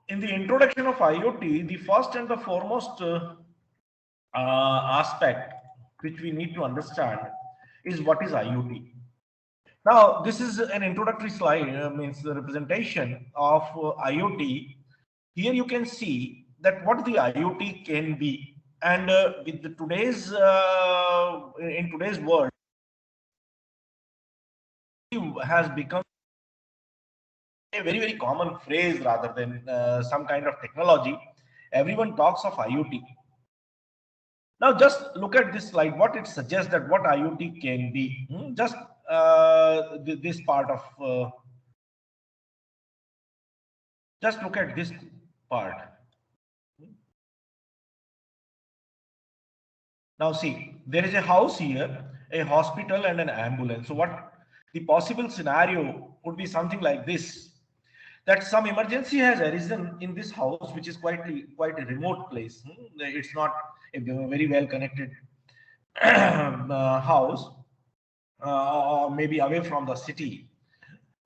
in the introduction of IoT, the first and the foremost aspect which we need to understand is what is IoT. Now, this is an introductory slide, means the representation of IoT. Here you can see that what the IoT can be, and with the today's in today's world has become a very common phrase rather than some kind of technology. Everyone talks of IoT. Now, just look at this slide. What it suggests that what IoT can be. Just this part of. Just look at this part. Now, see, there is a house here, a hospital, and an ambulance. So, what the possible scenario would be something like this: that some emergency has arisen in this house, which is quite a remote place. It's not a very well connected house, or maybe away from the city.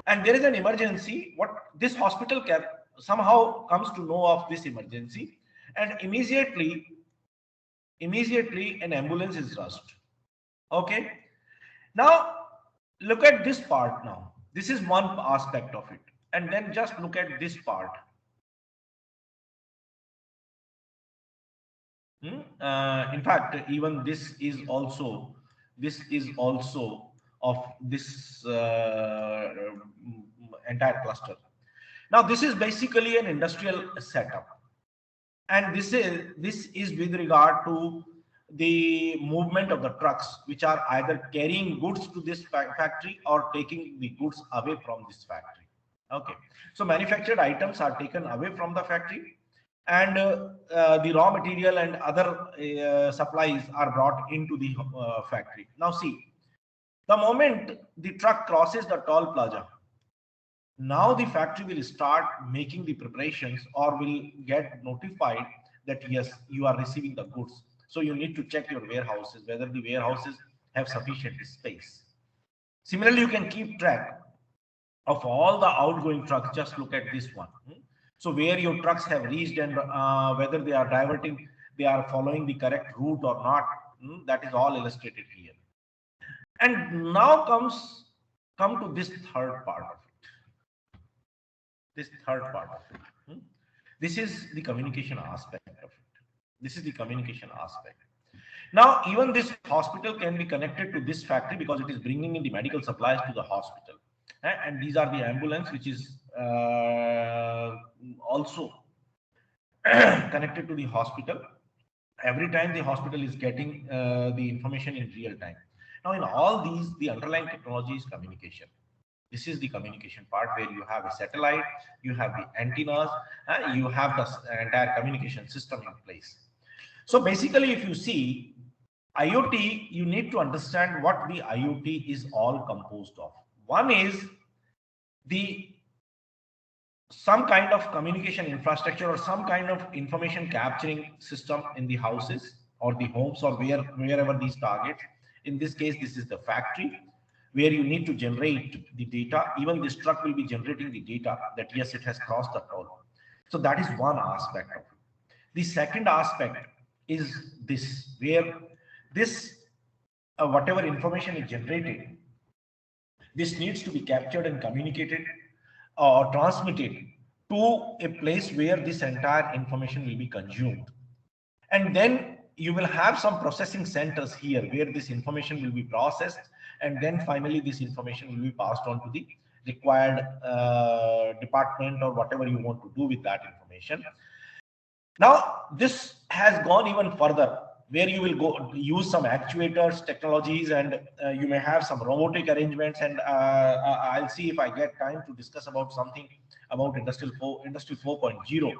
And there is an emergency. What this hospital somehow comes to know of this emergency, and immediately an ambulance is rushed. Okay. Now look at this part. Now this is one aspect of it, and then just look at this part. In fact, even this is also of this entire cluster. Now this is basically an industrial setup, and this is with regard to the movement of the trucks, which are either carrying goods to this factory or taking the goods away from this factory. Okay, so manufactured items are taken away from the factory, and the raw material and other supplies are brought into the factory. Now see, the moment the truck crosses the toll plaza, now the factory will start making the preparations or will get notified that yes, you are receiving the goods. So you need to check your warehouses, whether the warehouses have sufficient space. Similarly, you can keep track of all the outgoing trucks. Just look at this one. So where your trucks have reached, and whether they are diverting, they are following the correct route or not. That is all illustrated here. And now come to this third part of it. This third part of it. This is the communication aspect of it. This is the communication aspect. Now, even this hospital can be connected to this factory because it is bringing in the medical supplies to the hospital. And these are the ambulance, which is also connected to the hospital. Every time the hospital is getting the information in real time. Now, in all these, the underlying technology is communication. This is the communication part where you have a satellite, you have the antennas, you have the entire communication system in place. So basically, if you see IoT, you need to understand what the IoT is all composed of. One is some kind of communication infrastructure or some kind of information capturing system in the houses or the homes or wherever these targets. In this case, this is the factory where you need to generate the data. Even this truck will be generating the data that yes, it has crossed the toll. So that is one aspect of it. The second aspect is this, where this whatever information is generated, this needs to be captured and communicated or transmitted to a place where this entire information will be consumed. And then you will have some processing centers here where this information will be processed, and then finally this information will be passed on to the required department or whatever you want to do with that information. Now this has gone even further, where you will go use some actuators technologies, and you may have some robotic arrangements, and I'll see if I get time to discuss about something about Industry 4.0,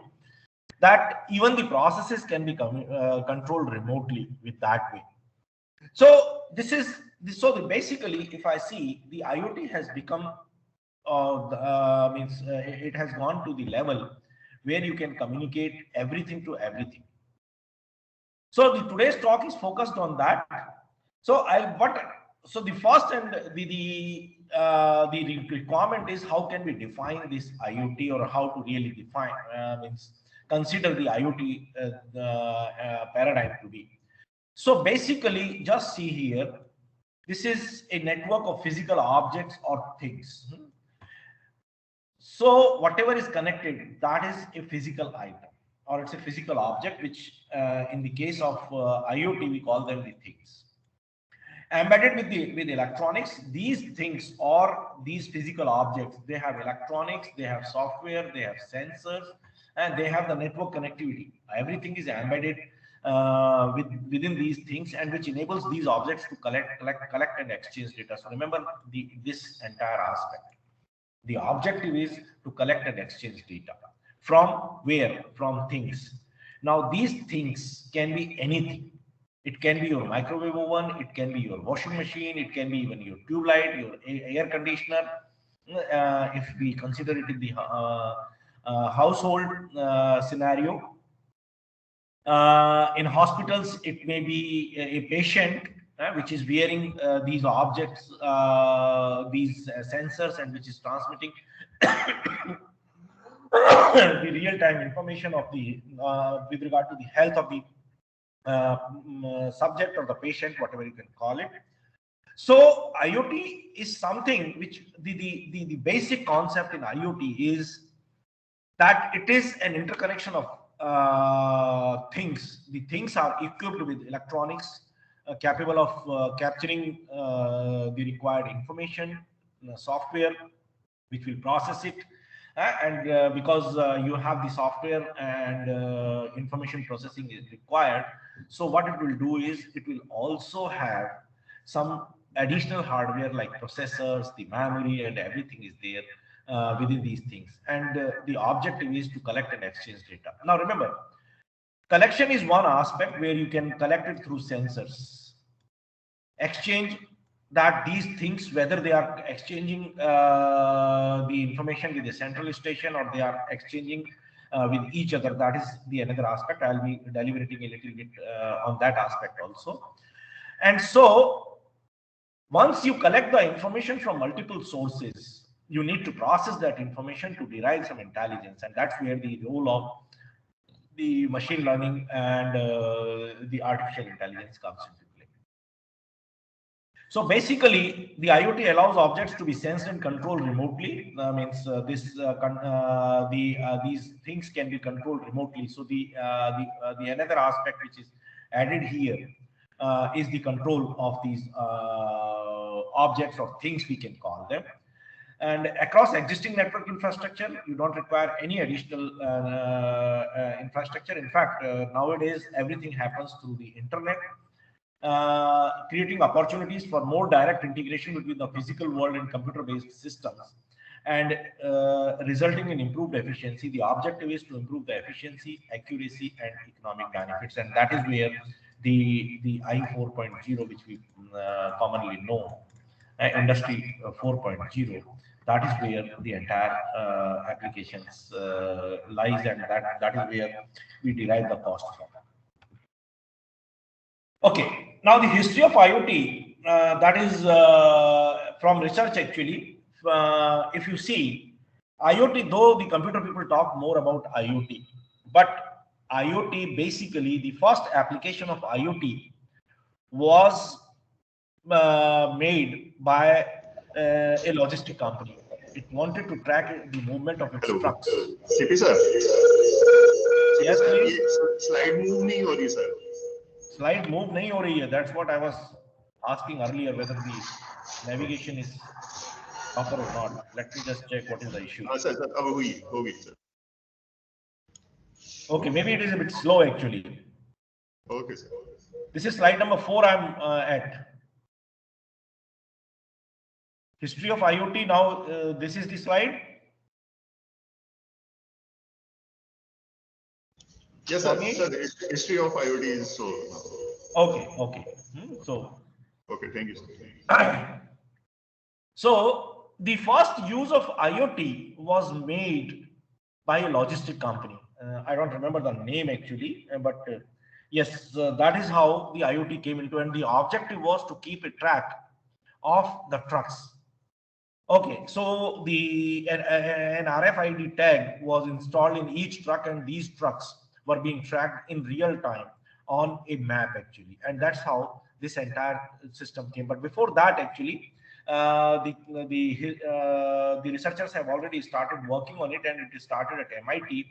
that even the processes can be controlled remotely with that way. So basically, if I see, the IoT has become it has gone to the level where you can communicate everything to everything. So today's talk is focused on that. So so the first and the requirement is how can we define this IoT, or how to really define means consider the IoT paradigm to be. So basically, just see here, this is a network of physical objects or things. So whatever is connected, that is a physical item, or it's a physical object, which in the case of IoT, we call them the things. Embedded with electronics, these things or these physical objects, they have electronics, they have software, they have sensors, and they have the network connectivity. Everything is embedded within these things, and which enables these objects to collect and exchange data. So remember this entire aspect. The objective is to collect and exchange data. From where? From things. Now these things can be anything. It can be your microwave oven, it can be your washing machine, it can be even your tube light, your air conditioner. If we consider it in the household scenario, in hospitals, it may be a patient which is wearing these objects, these sensors, and which is transmitting the real-time information of the with regard to the health of the subject or the patient, whatever you can call it. So IoT is something which the basic concept in IoT is that it is an interconnection of things. The things are equipped with electronics capable of capturing the required information, software which will process it, and because you have the software and information processing is required, so what it will do is it will also have some additional hardware like processors, the memory, and everything is there within these things. And the objective is to collect and exchange data. Now remember, collection is one aspect where you can collect it through sensors. Exchange, that these things, whether they are exchanging the information with the central station or they are exchanging with each other, that is the another aspect. I'll be deliberating a little bit on that aspect also. And so once you collect the information from multiple sources, you need to process that information to derive some intelligence, and that's where the role of the machine learning and the artificial intelligence comes into play. So basically, the IoT allows objects to be sensed and controlled remotely. These things can be controlled remotely. So the another aspect which is added here is the control of these objects or things, we can call them. And across existing network infrastructure, you don't require any additional infrastructure. In fact, nowadays everything happens through the internet, creating opportunities for more direct integration between the physical world and computer-based systems, and resulting in improved efficiency. The objective is to improve the efficiency, accuracy, and economic benefits, and that is where the I 4.0, which we commonly know, Industry 4.0, that is where the entire applications lies, and that is where we derive the cost from. Okay, now the history of IoT, that is from research actually. If you see, IoT, though the computer people talk more about IoT, but IoT, basically the first application of IoT was made by a logistic company. It wanted to track the movement of its trucks. CP sir. Yes, please. Slide move nahi ho rahi, sir. Slide move nahi ho rahi hai. That's what I was asking earlier, whether the navigation is proper or not. Let me just check what is the issue. Sir, ab hui, sir. Okay, maybe it is a bit slow actually. Okay, sir. This is slide number 4 I'm at. History of IoT. Now this is the slide. Yes, sir. Sir, the history of IoT is so. Okay. So. Okay, thank you, sir. So the first use of IoT was made by a logistic company. I don't remember the name actually, but yes, that is how the IoT came into, and the objective was to keep a track of the trucks. Okay, so an RFID tag was installed in each truck, and these trucks were being tracked in real time on a map actually, and that's how this entire system came. But before that, actually, the researchers have already started working on it, and it started at MIT.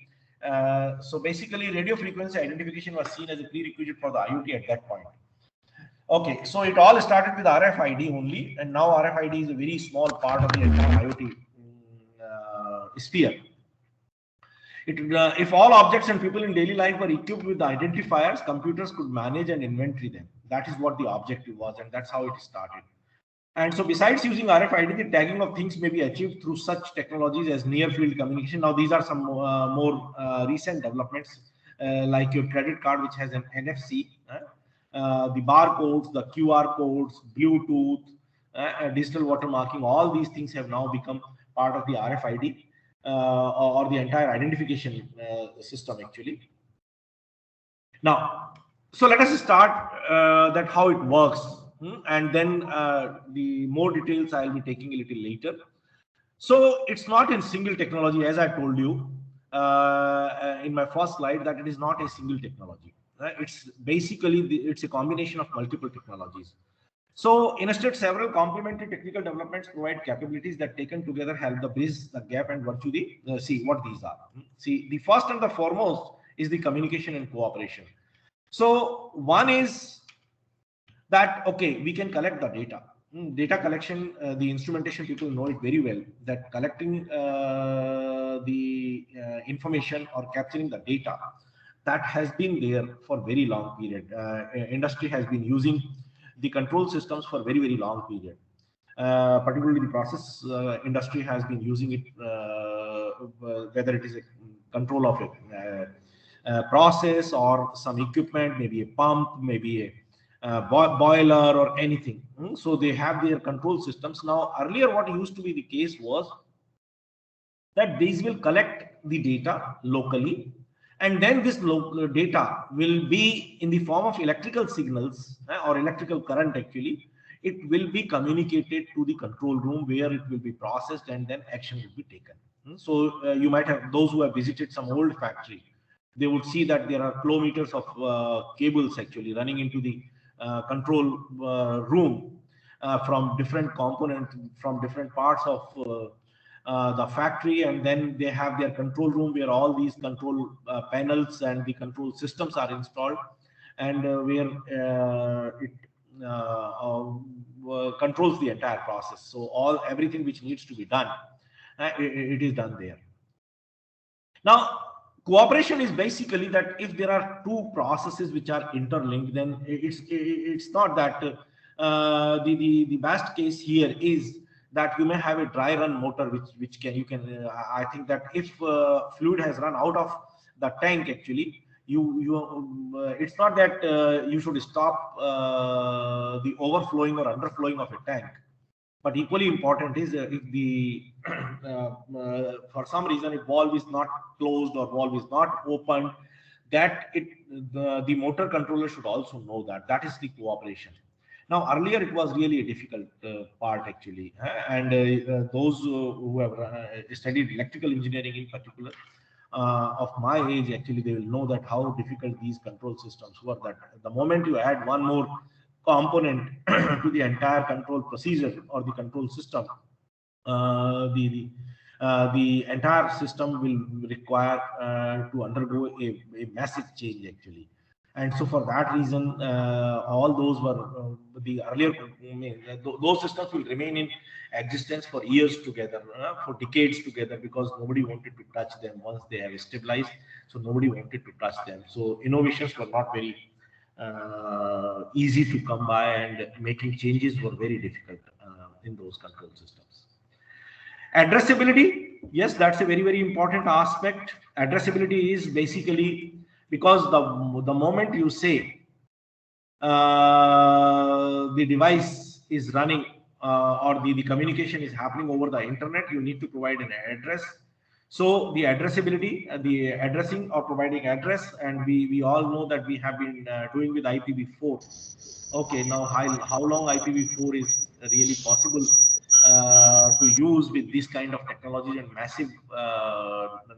So basically, radio frequency identification was seen as a prerequisite for the IoT at that point. Okay, so it all started with RFID only, and now RFID is a very small part of the entire IoT sphere. If all objects and people in daily life were equipped with identifiers, computers could manage and inventory them. That is what the objective was, and that's how it started. And so besides using RFID, the tagging of things may be achieved through such technologies as near field communication. Now, these are some more recent developments, like your credit card, which has an NFC, the barcodes, the QR codes, Bluetooth, digital watermarking. All these things have now become part of the RFID or the entire identification system, actually. Now, so let us start that how it works. And then the more details I'll be taking a little later. So it's not in single technology, as I told you in my first slide, that it is not a single technology. It's basically it's a combination of multiple technologies. So instead, several complementary technical developments provide capabilities that taken together help the bridge the gap and virtue the see what these are. See, the first and the foremost is the communication and cooperation. So one is that, okay, we can collect the data. Data collection, the instrumentation people know it very well, that collecting the information or capturing the data, that has been there for very long period. Industry has been using the control systems for very, very long period. Particularly the process industry has been using it, whether it is a control of a process or some equipment, maybe a pump, maybe a boiler or anything. So they have their control systems. Now, earlier what used to be the case was that these will collect the data locally, and then this local data will be in the form of electrical signals or electrical current. Actually, it will be communicated to the control room where it will be processed, and then action will be taken. So you might have, those who have visited some old factory, they would see that there are kilometers of cables actually running into the control room from different components, from different parts of the factory, and then they have their control room where all these control panels and the control systems are installed, and where it controls the entire process. So everything which needs to be done, it is done there. Now, cooperation is basically that if there are two processes which are interlinked, then it's not that the best case here is that you may have a dry run motor which can I think that if fluid has run out of the tank, actually it's not that you should stop the overflowing or underflowing of a tank. But equally important is if the for some reason if valve is not closed or valve is not opened, that the motor controller should also know that. That is the cooperation. Now, earlier it was really a difficult part actually, and those who have studied electrical engineering in particular of my age, actually they will know that how difficult these control systems were. That the moment you add one more component to the entire control procedure or the control system, the entire system will require to undergo a massive change actually. And so for that reason, all those were the earlier, those systems will remain in existence for years together, for decades together, because nobody wanted to touch them once they have stabilized. So nobody wanted to touch them. So innovations were not very easy to come by, and making changes were very difficult in those control systems. Addressability, yes, that's a very, very important aspect. Addressability is basically because the moment you say the device is running or the communication is happening over the internet, you need to provide an address. So the addressability, the addressing or providing address, and we all know that we have been doing with IPv4. Okay, now how long IPv4 is really possible to use with this kind of technologies and massive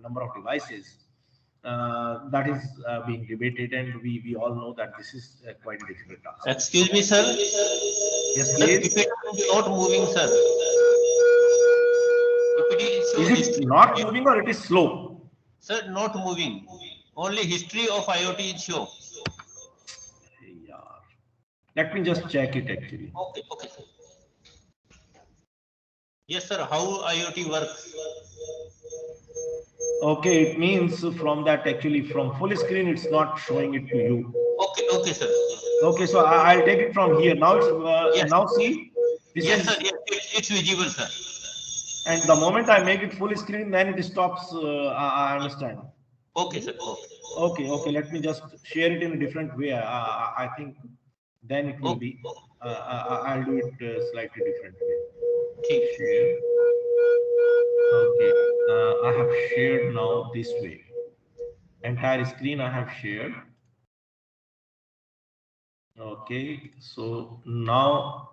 number of devices. That is being debated, and we all know that this is quite a difficult task. Excuse me, sir. Yes, Sir, please. if it is not moving, sir. If it Is it not moving or it is slow? Sir, not moving. Only history of IoT is show. Yeah. Let me just check it actually. Okay, okay, sir. Yes, sir. How IoT works? Okay, it means from that actually from full screen it's not showing it to you. Okay, okay, sir. Okay, so I'll take it from here. Now it's Yes. now see this Yes, is, sir. Yes, it's visible, sir. and the moment I make it full screen, then it stops. I understand. Okay, sir. Okay. Okay. Let me just share it in a different way. I think then it will be. I'll do it slightly different way. Share. Okay. I have shared now this way. Entire screen I have shared. Okay. So now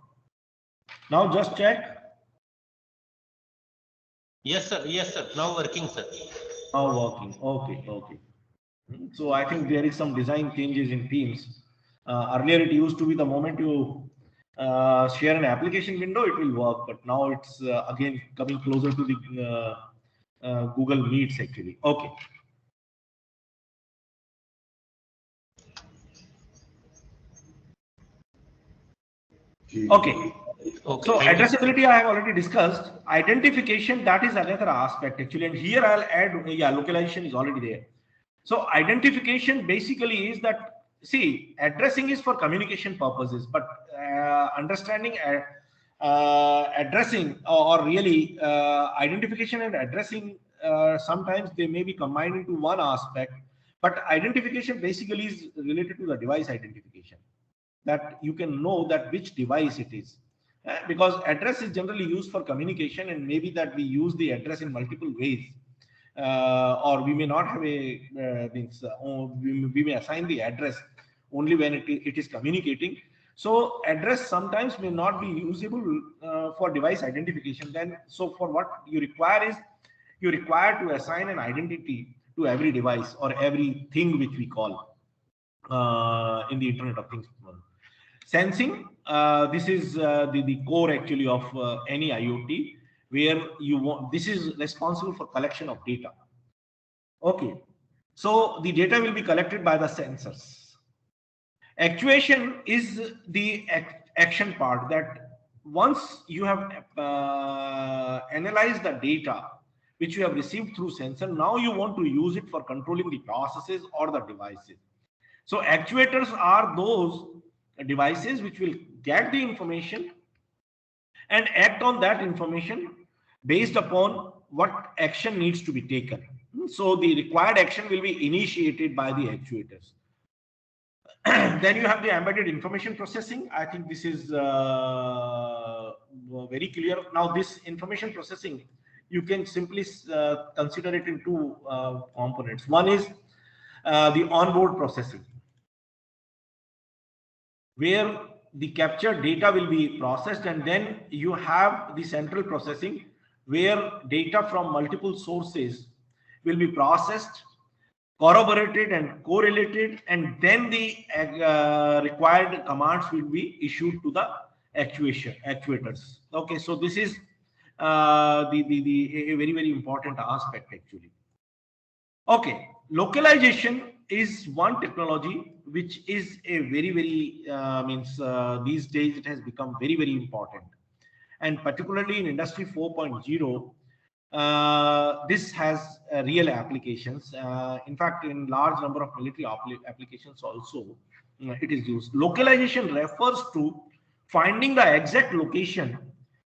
just check. Yes, sir. Yes, sir. Now working, sir. Now working. Okay. So I think there is some design changes in Teams. Earlier it used to be the moment you share an application window, it will work. But now it's again coming closer to the Google Meets actually. Okay. Okay. So addressability I have already discussed. Identification, that is another aspect actually. And here I'll add, localization is already there. So identification basically is that, see, addressing is for communication purposes, but understanding addressing or really identification and addressing, sometimes they may be combined into one aspect, but identification basically is related to the device identification, that you can know that which device it is. Because address is generally used for communication, and maybe that we use the address in multiple ways. Or we may not have a we may assign the address only when it is communicating. So address sometimes may not be usable for device identification. Then so for what you require is you require to assign an identity to every device or everything which we call in the Internet of Things. Sensing, this is the core actually of any IoT, where you want, this is responsible for collection of data. Okay, so the data will be collected by the sensors. Actuation is the action part, that once you have analyzed the data which you have received through sensor, now you want to use it for controlling the processes or the devices. So actuators are those devices which will get the information and act on that information based upon what action needs to be taken. So the required action will be initiated by the actuators. Then you have the embedded information processing. I think this is very clear. Now this information processing, you can simply consider it in two components. One is the onboard processing, where the captured data will be processed, and then you have the central processing where data from multiple sources will be processed, corroborated and correlated, and then the required commands will be issued to the actuators. Okay, so this is a very important aspect actually. Okay, localization is one technology which is a very these days it has become very important, and particularly in industry 4.0 this has real applications. In fact, in large number of military applications also it is used. Localization refers to finding the exact location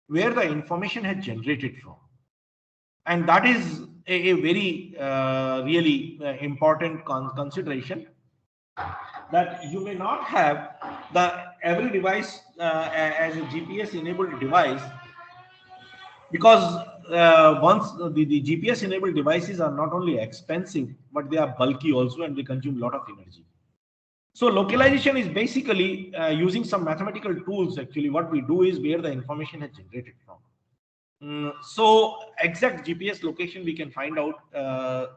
where the information has generated from, and that is a very really important consideration, that you may not have the every device as a GPS enabled device, because once the GPS enabled devices are not only expensive, but they are bulky also, and they consume a lot of energy. So localization is basically using some mathematical tools. Actually, what we do is where the information is generated from. So exact GPS location we can find out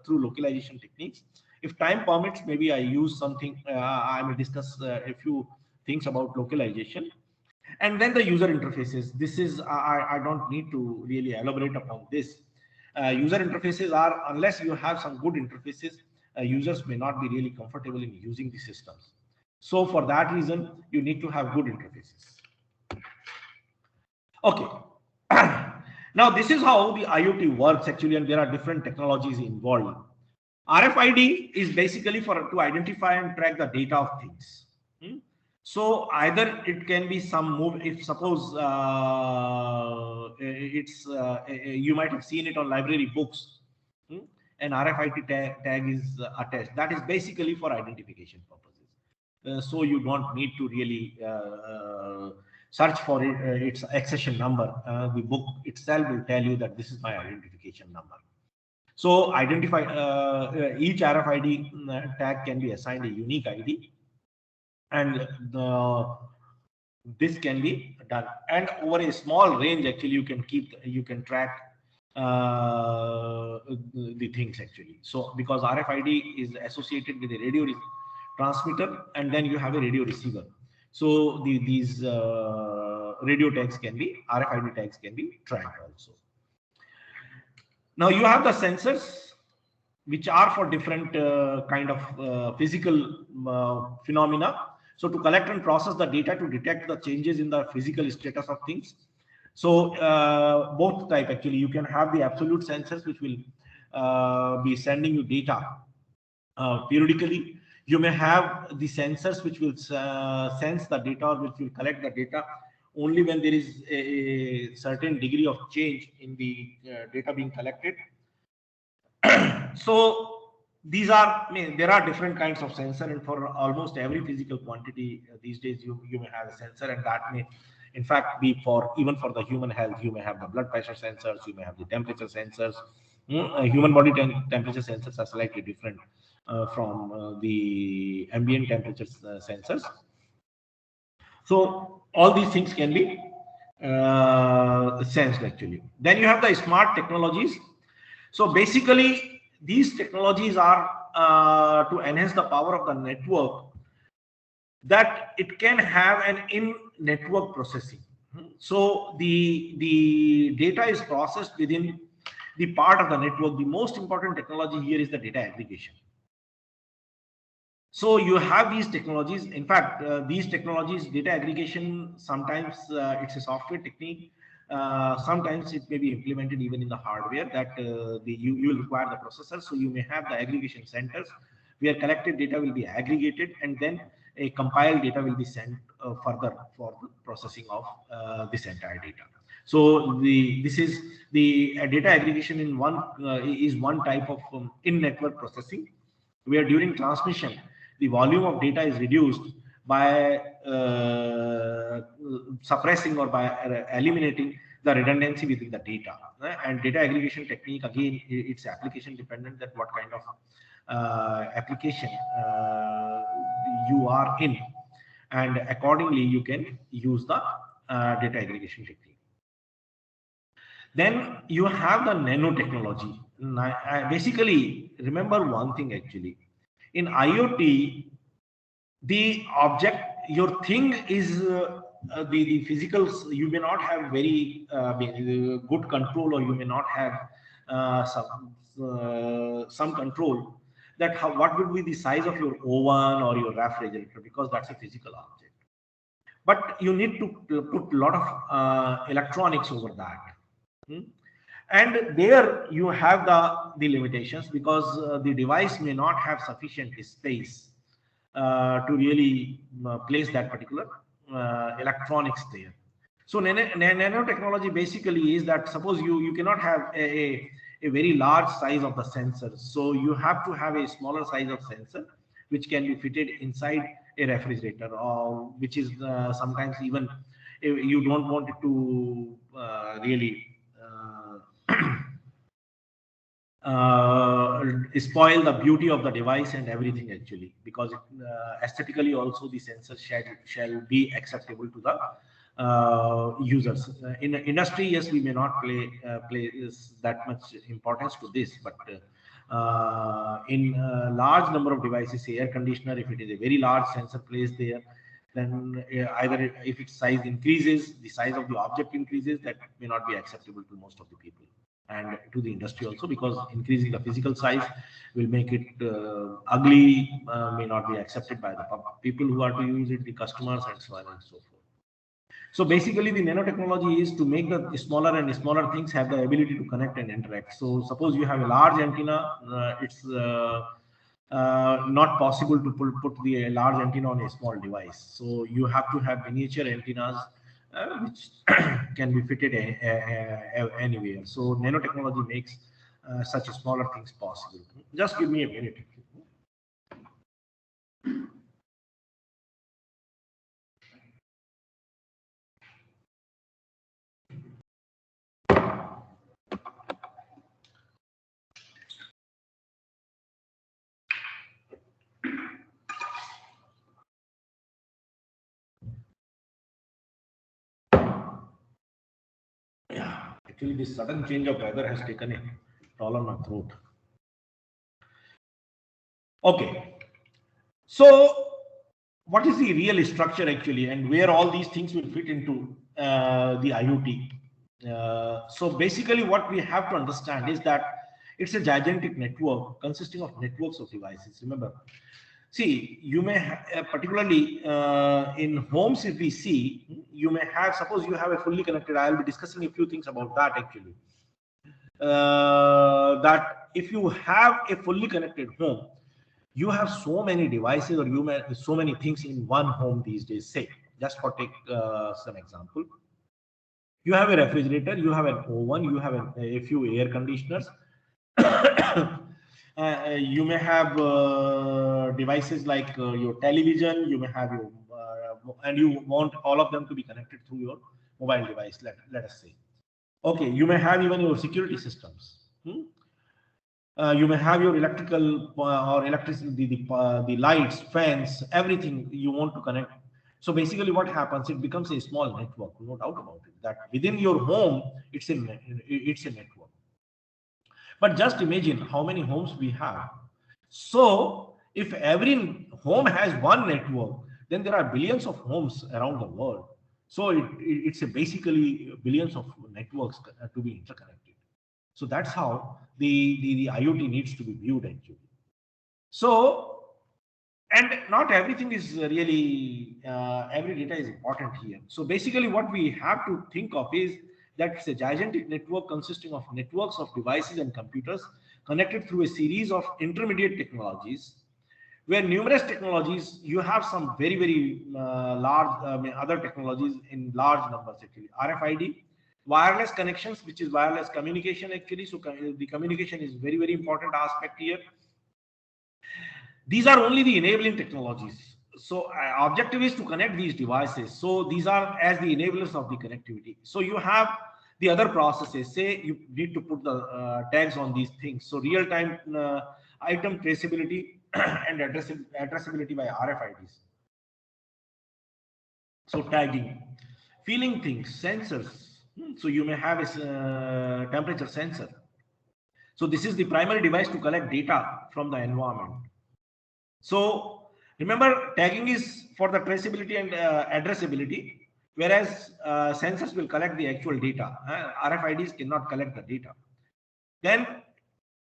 through localization techniques. If time permits, maybe I use something. I may discuss a few things about localization. And then the user interfaces. This is I don't need to really elaborate upon this. User interfaces are, unless you have some good interfaces, users may not be really comfortable in using the systems. So for that reason, you need to have good interfaces. Okay. Now this is how the IoT works actually, and there are different technologies involved. RFID is basically to identify and track the data of things. So either it can be some move. If suppose you might have seen it on library books. An RFID tag is attached. That is basically for identification purposes. So you don't need to really search for its accession number. The book itself will tell you that this is my identification number. So identify each RFID tag can be assigned a unique ID, and this can be done. And over a small range, actually, you can track the things actually. So because RFID is associated with a radio transmitter, and then you have a radio receiver. So these radio tags can be, RFID tags can be tracked also. Now you have the sensors, which are for different kind of physical phenomena. So to collect and process the data to detect the changes in the physical status of things. So both type actually, you can have the absolute sensors, which will be sending you data periodically. You may have the sensors which will sense the data, or which will collect the data only when there is a certain degree of change in the data being collected. So these are, there are different kinds of sensor, and for almost every physical quantity these days you may have a sensor, and that may in fact be for even for the human health. You may have the blood pressure sensors, you may have the temperature sensors. Human body temperature sensors are slightly different from the ambient temperature sensors. So all these things can be sensed actually. Then you have the smart technologies. So basically these technologies are to enhance the power of the network, that it can have an in-network processing. So the data is processed within the part of the network. The most important technology here is the data aggregation. So you have these technologies. In fact, these technologies, data aggregation, sometimes it's a software technique. Sometimes it may be implemented even in the hardware, that you will require the processor. So you may have the aggregation centers where collected data will be aggregated, and then a compiled data will be sent further for the processing of this entire data. So this is the data aggregation in one is one type of in-network processing, where during transmission the volume of data is reduced by suppressing or by eliminating the redundancy within the data. And data aggregation technique, again, it's application dependent, that what kind of application you are in, and accordingly you can use the data aggregation technique. Then you have the nanotechnology. Basically, remember one thing actually. In IoT, the object, your thing is the physical. You may not have very good control, or you may not have some control that what would be the size of your oven or your refrigerator, because that's a physical object. But you need to put a lot of electronics over that. And there you have the limitations, because the device may not have sufficient space to really place that particular electronics there. So nanotechnology basically is that, suppose you cannot have a very large size of the sensor, so you have to have a smaller size of sensor which can be fitted inside a refrigerator, or which is sometimes even you don't want it to really spoil the beauty of the device and everything actually, because aesthetically also the sensor shall be acceptable to the users. In industry, yes, we may not place that much importance to this, but in a large number of devices, say air conditioner, if it is a very large sensor placed there, then either if its size increases, the size of the object increases, that may not be acceptable to most of the people and to the industry also, because increasing the physical size will make it ugly, may not be accepted by the people who are to use it, the customers, and so on and so forth. So basically, the nanotechnology is to make the smaller and smaller things have the ability to connect and interact. So suppose you have a large antenna, it's not possible to put the large antenna on a small device. So you have to have miniature antennas which can be fitted anywhere. So nanotechnology makes such smaller things possible. Just give me a minute. Yeah, actually, this sudden change of weather has taken a toll on my throat. Okay, so what is the real structure actually, and where all these things will fit into the IoT? So basically, what we have to understand is that it's a gigantic network consisting of networks of devices. Remember, see, you may particularly in homes, if we see, you may have, suppose you have a fully connected, I'll be discussing a few things about that actually. That if you have a fully connected home, you have so many devices, or you may so many things in one home these days. Say, just for take some example, you have a refrigerator, you have an oven, you have a few air conditioners. You may have devices like your television, you may have your and you want all of them to be connected through your mobile device, let us say. Okay, you may have even your security systems. You may have your electrical or electricity, the lights, fans, everything you want to connect. So basically what happens, it becomes a small network, no doubt about it, that within your home, it's a network. But just imagine how many homes we have. So if every home has one network, then there are billions of homes around the world. So it's basically billions of networks to be interconnected. So that's how the IoT needs to be viewed actually. So, and not everything is really, every data is important here. So basically what we have to think of is that it's a gigantic network consisting of networks of devices and computers connected through a series of intermediate technologies, where numerous technologies, you have some very, very large, other technologies in large numbers actually. RFID, wireless connections, which is wireless communication actually. So the communication is very, very important aspect here. These are only the enabling technologies. So objective is to connect these devices. So these are as the enablers of the connectivity. So you have the other processes. Say you need to put the tags on these things. So real-time item traceability and addressability by RFIDs. So tagging, feeling things, sensors. So you may have a temperature sensor. So this is the primary device to collect data from the environment. So remember, tagging is for the traceability and addressability, whereas sensors will collect the actual data. RFIDs cannot collect the data. Then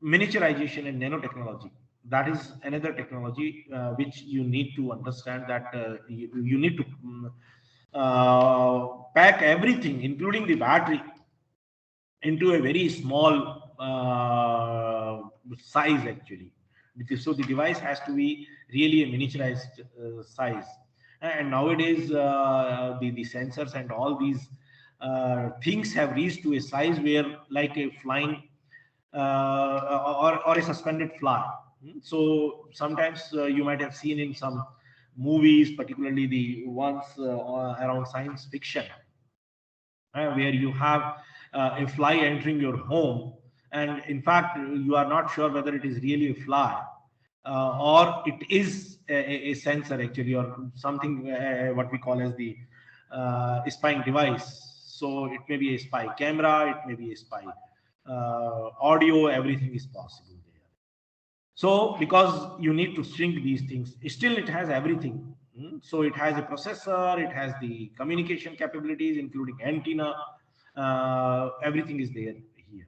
miniaturization and nanotechnology. That is another technology which you need to understand, that you need to pack everything, including the battery, into a very small size actually. So the device has to be really a miniaturized size. And nowadays the sensors and all these things have reached to a size where, like a flying or a suspended fly. So sometimes you might have seen in some movies, particularly the ones around science fiction, where you have a fly entering your home and in fact you are not sure whether it is really a fly or it is a sensor actually, or something what we call as the spying device. So it may be a spy camera, it may be a spy audio, everything is possible there. So because you need to string these things, still it has everything. So it has a processor, it has the communication capabilities, including antenna, everything is there here.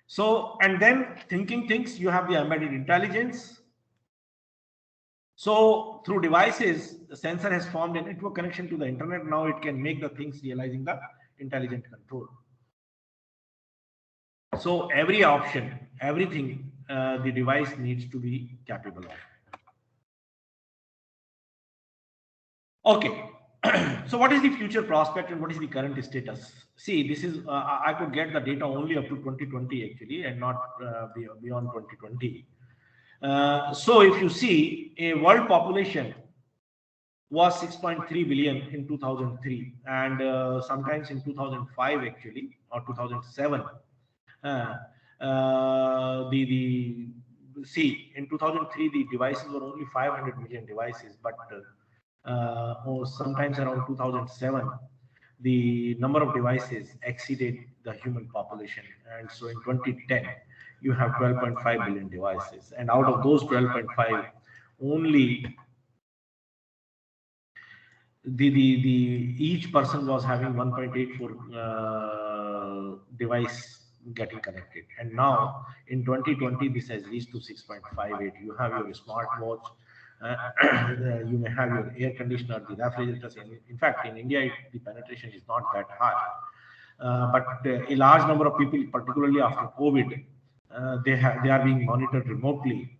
So, and then thinking things, you have the embedded intelligence. So through devices, the sensor has formed a network connection to the internet. Now it can make the things realizing the intelligent control. So every option, everything the device needs to be capable of. Okay. So what is the future prospect and what is the current status? See, this is, I could get the data only up to 2020 actually, and not beyond 2020. So if you see, a world population was 6.3 billion in 2003, and sometimes in 2005 actually, or 2007. See, in 2003 the devices were only 500 million devices, but or sometimes around 2007 the number of devices exceeded the human population, and so in 2010 you have 12.5 billion devices, and out of those 12.5 only the each person was having 1.84 device getting connected, and now in 2020 this has reached to 6.58. You have your smartwatch, you may have your air conditioner, the refrigerators. In fact, in India the penetration is not that high, but a large number of people, particularly after COVID, they are being monitored remotely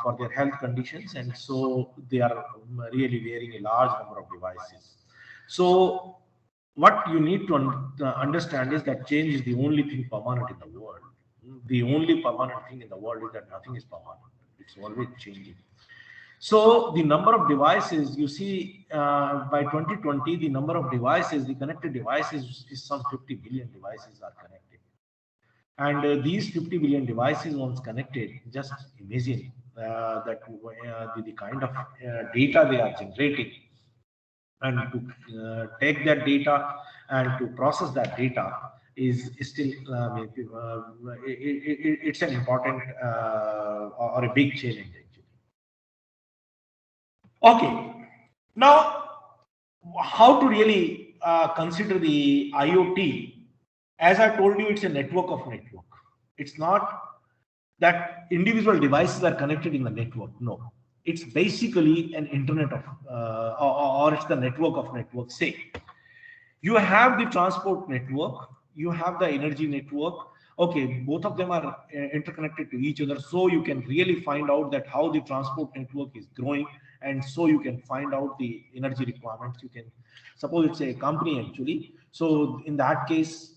for their health conditions, and so they are really wearing a large number of devices. So what you need to understand is that change is the only thing permanent in the world. The only permanent thing in the world is that nothing is permanent. It's always changing. So the number of devices, you see, by 2020, the number of devices, the connected devices is some 50 billion devices are connected. And these 50 billion devices once connected, just imagine that the kind of data they are generating, and to take that data and to process that data is still it's an important or a big challenge actually. Okay, now how to really consider the IoT? As I told you, it's a network of network. It's not that individual devices are connected in the network. No, it's basically an internet of, or it's the network of networks. Say, you have the transport network, you have the energy network. Okay, both of them are interconnected to each other. So you can really find out that how the transport network is growing, and so you can find out the energy requirements. You can suppose it's a company actually. So in that case,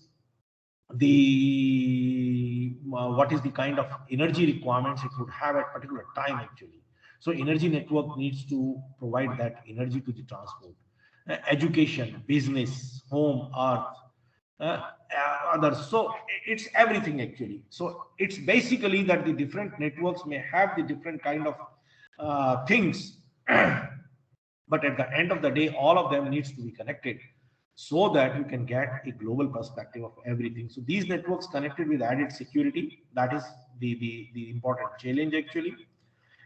the what is the kind of energy requirements it would have at particular time actually. So energy network needs to provide that energy to the transport, education, business, home, earth, others. So it's everything actually. So it's basically that the different networks may have the different kind of things, but at the end of the day, all of them needs to be connected, so that you can get a global perspective of everything. So these networks connected with added security, that is the important challenge actually.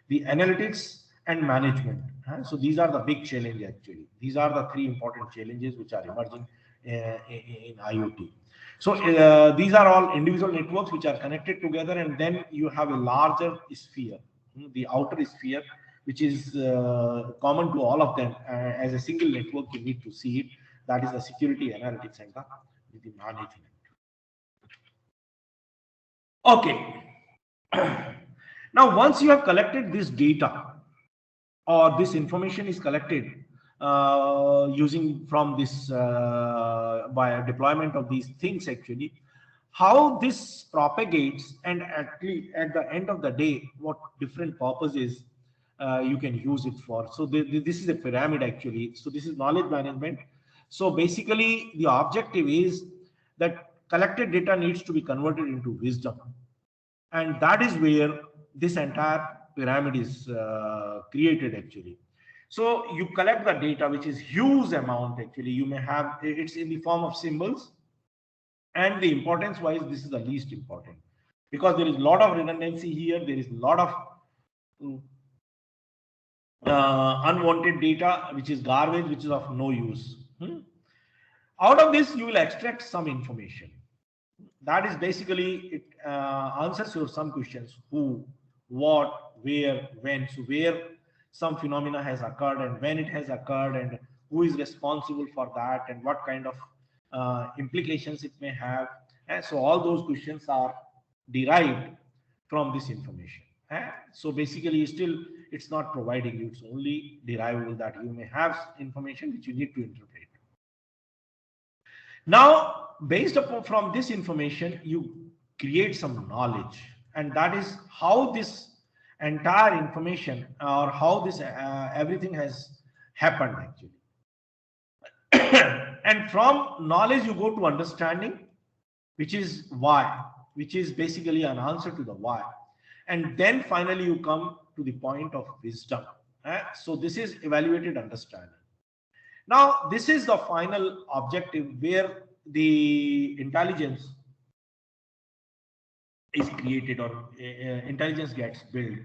The analytics and management. So these are the big challenge actually. These are the three important challenges which are emerging in IoT. So these are all individual networks which are connected together, and then you have a larger sphere, the outer sphere, which is common to all of them as a single network. You need to see it. That is the security, analytics, and the management. Okay. Now, once you have collected this data, or this information is collected using from this by a deployment of these things actually, how this propagates, and actually at the end of the day, what different purposes you can use it for. So this is a pyramid actually. So this is knowledge management. So basically the objective is that collected data needs to be converted into wisdom. And that is where this entire pyramid is created actually. So you collect the data, which is huge amount actually. You may have, it's in the form of symbols, and the importance wise, this is the least important because there is a lot of redundancy here. There is a lot of unwanted data, which is garbage, which is of no use. Out of this, you will extract some information. That is basically, it answers your some questions: who, what, where, when. So where some phenomena has occurred and when it has occurred and who is responsible for that and what kind of implications it may have. And so all those questions are derived from this information. So basically still it's not providing you, it's only derivable that you may have information which you need to interpret. Now, based upon from this information, you create some knowledge, and that is how this entire information or how this everything has happened actually. And from knowledge you go to understanding, which is why, which is basically an answer to the why. And then finally you come to the point of wisdom. So this is evaluated understanding. Now this is the final objective where the intelligence is created, or intelligence gets built,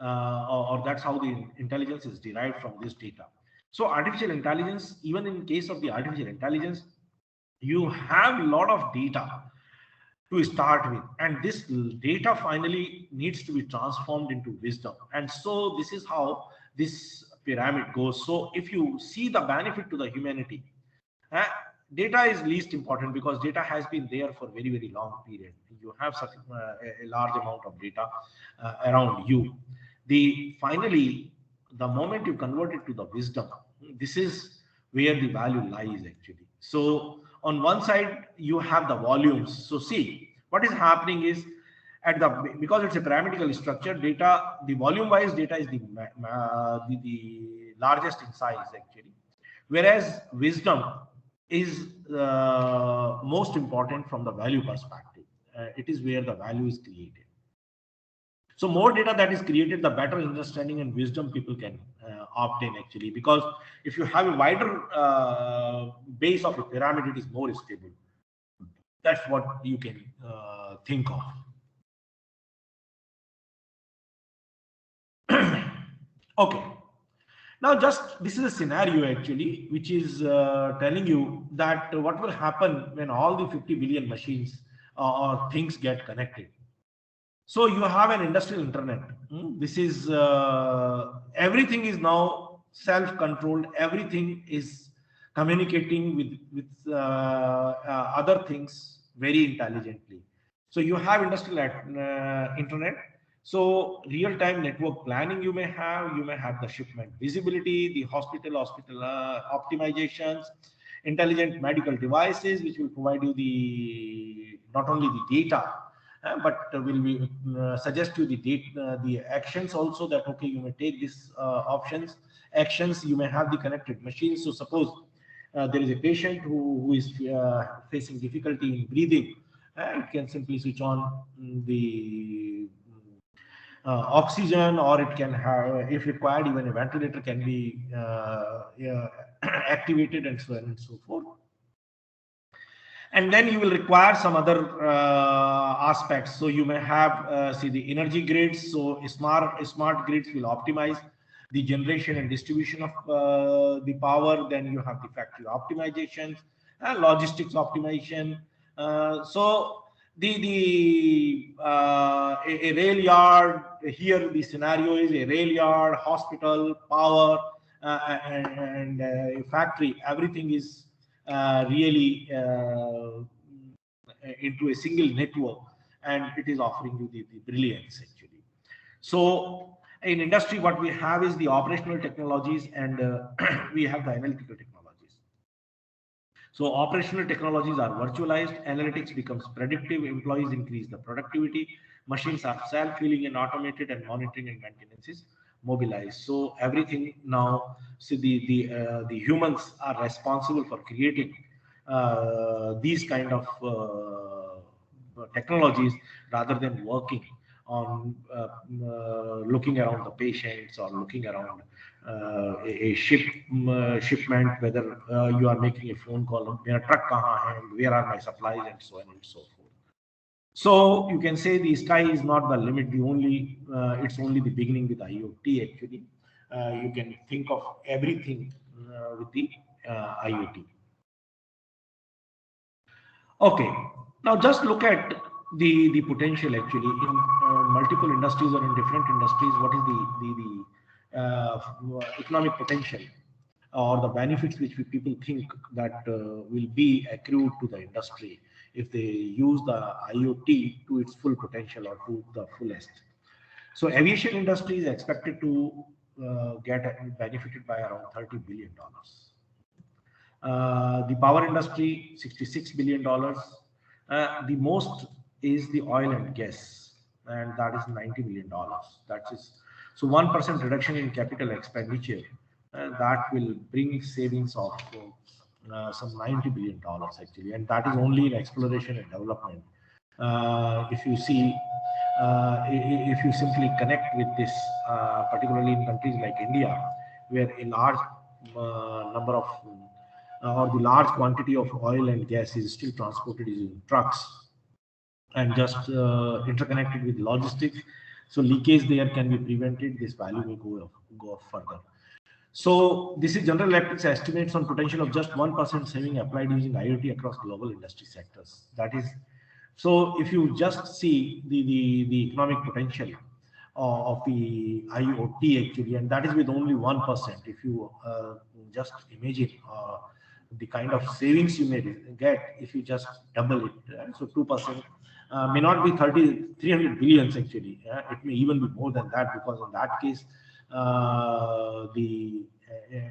or that's how the intelligence is derived from this data. So artificial intelligence, even in case of the artificial intelligence, you have a lot of data to start with, and this data finally needs to be transformed into wisdom. And so this is how this pyramid goes. So if you see the benefit to the humanity, data is least important because data has been there for very, very long period. You have such a large amount of data around you. Finally, the moment you convert it to the wisdom, this is where the value lies actually. So on one side you have the volumes. So see what is happening is, at the, because it's a pyramidal structure, data, the volume wise data is the largest in size actually, whereas wisdom is most important from the value perspective. It is where the value is created. So more data that is created, the better understanding and wisdom people can obtain actually, because if you have a wider base of a pyramid, it is more stable. That's what you can think of. Okay. Now just this is a scenario actually, which is telling you that what will happen when all the 50 billion machines or things get connected. So you have an industrial internet. This is everything is now self-controlled. Everything is communicating with other things very intelligently. So you have industrial internet. So real-time network planning you may have the shipment visibility, the hospital optimizations, intelligent medical devices, which will provide you the not only the data, but will be suggest you the date, the actions also, that okay, you may take this actions. You may have the connected machines. So suppose there is a patient who is facing difficulty in breathing, it can simply switch on the oxygen, or it can have, if required, even a ventilator can be activated, and so on and so forth. And then you will require some other aspects. So you may have see the energy grids. So smart grids will optimize the generation and distribution of the power. Then you have the factory optimizations and logistics optimization. So a rail yard, here the scenario is a rail yard, hospital, power, and a factory. Everything is really into a single network, and it is offering you the brilliance actually. So in industry, what we have is the operational technologies, and we have the analytical technologies. So operational technologies are virtualized, analytics becomes predictive, employees increase the productivity, machines are self-healing and automated, and monitoring and maintenance is mobilized. So everything now, so the humans are responsible for creating these kind of technologies rather than working on looking around the patients or looking around a shipment, whether you are making a phone call, where truck kahan hai, where are my supplies, and so on and so forth. So you can say the sky is not the limit. It's only the beginning with IoT. Actually, you can think of everything with the IoT. Okay, now just look at the potential actually in multiple industries or in different industries. What is the economic potential or the benefits which people think that will be accrued to the industry if they use the IoT to its full potential or to the fullest. So aviation industry is expected to get benefited by around $30 billion. The power industry, $66 billion. The most is the oil and gas, and that is $90 billion. That is so 1% reduction in capital expenditure. That will bring savings of some $90 billion actually, and that is only in exploration and development. If you see, if you simply connect with this, particularly in countries like India, where a large number of or the large quantity of oil and gas is still transported in trucks and just interconnected with logistics, so leakage there can be prevented. This value may go up further. So this is General Electric's estimates on potential of just 1% saving applied using IoT across global industry sectors. That is, so if you just see the economic potential of the IoT actually, and that is with only 1%. If you just imagine the kind of savings you may get if you just double it, so 2%. May not be 300 billions actually. It may even be more than that, because in that case, the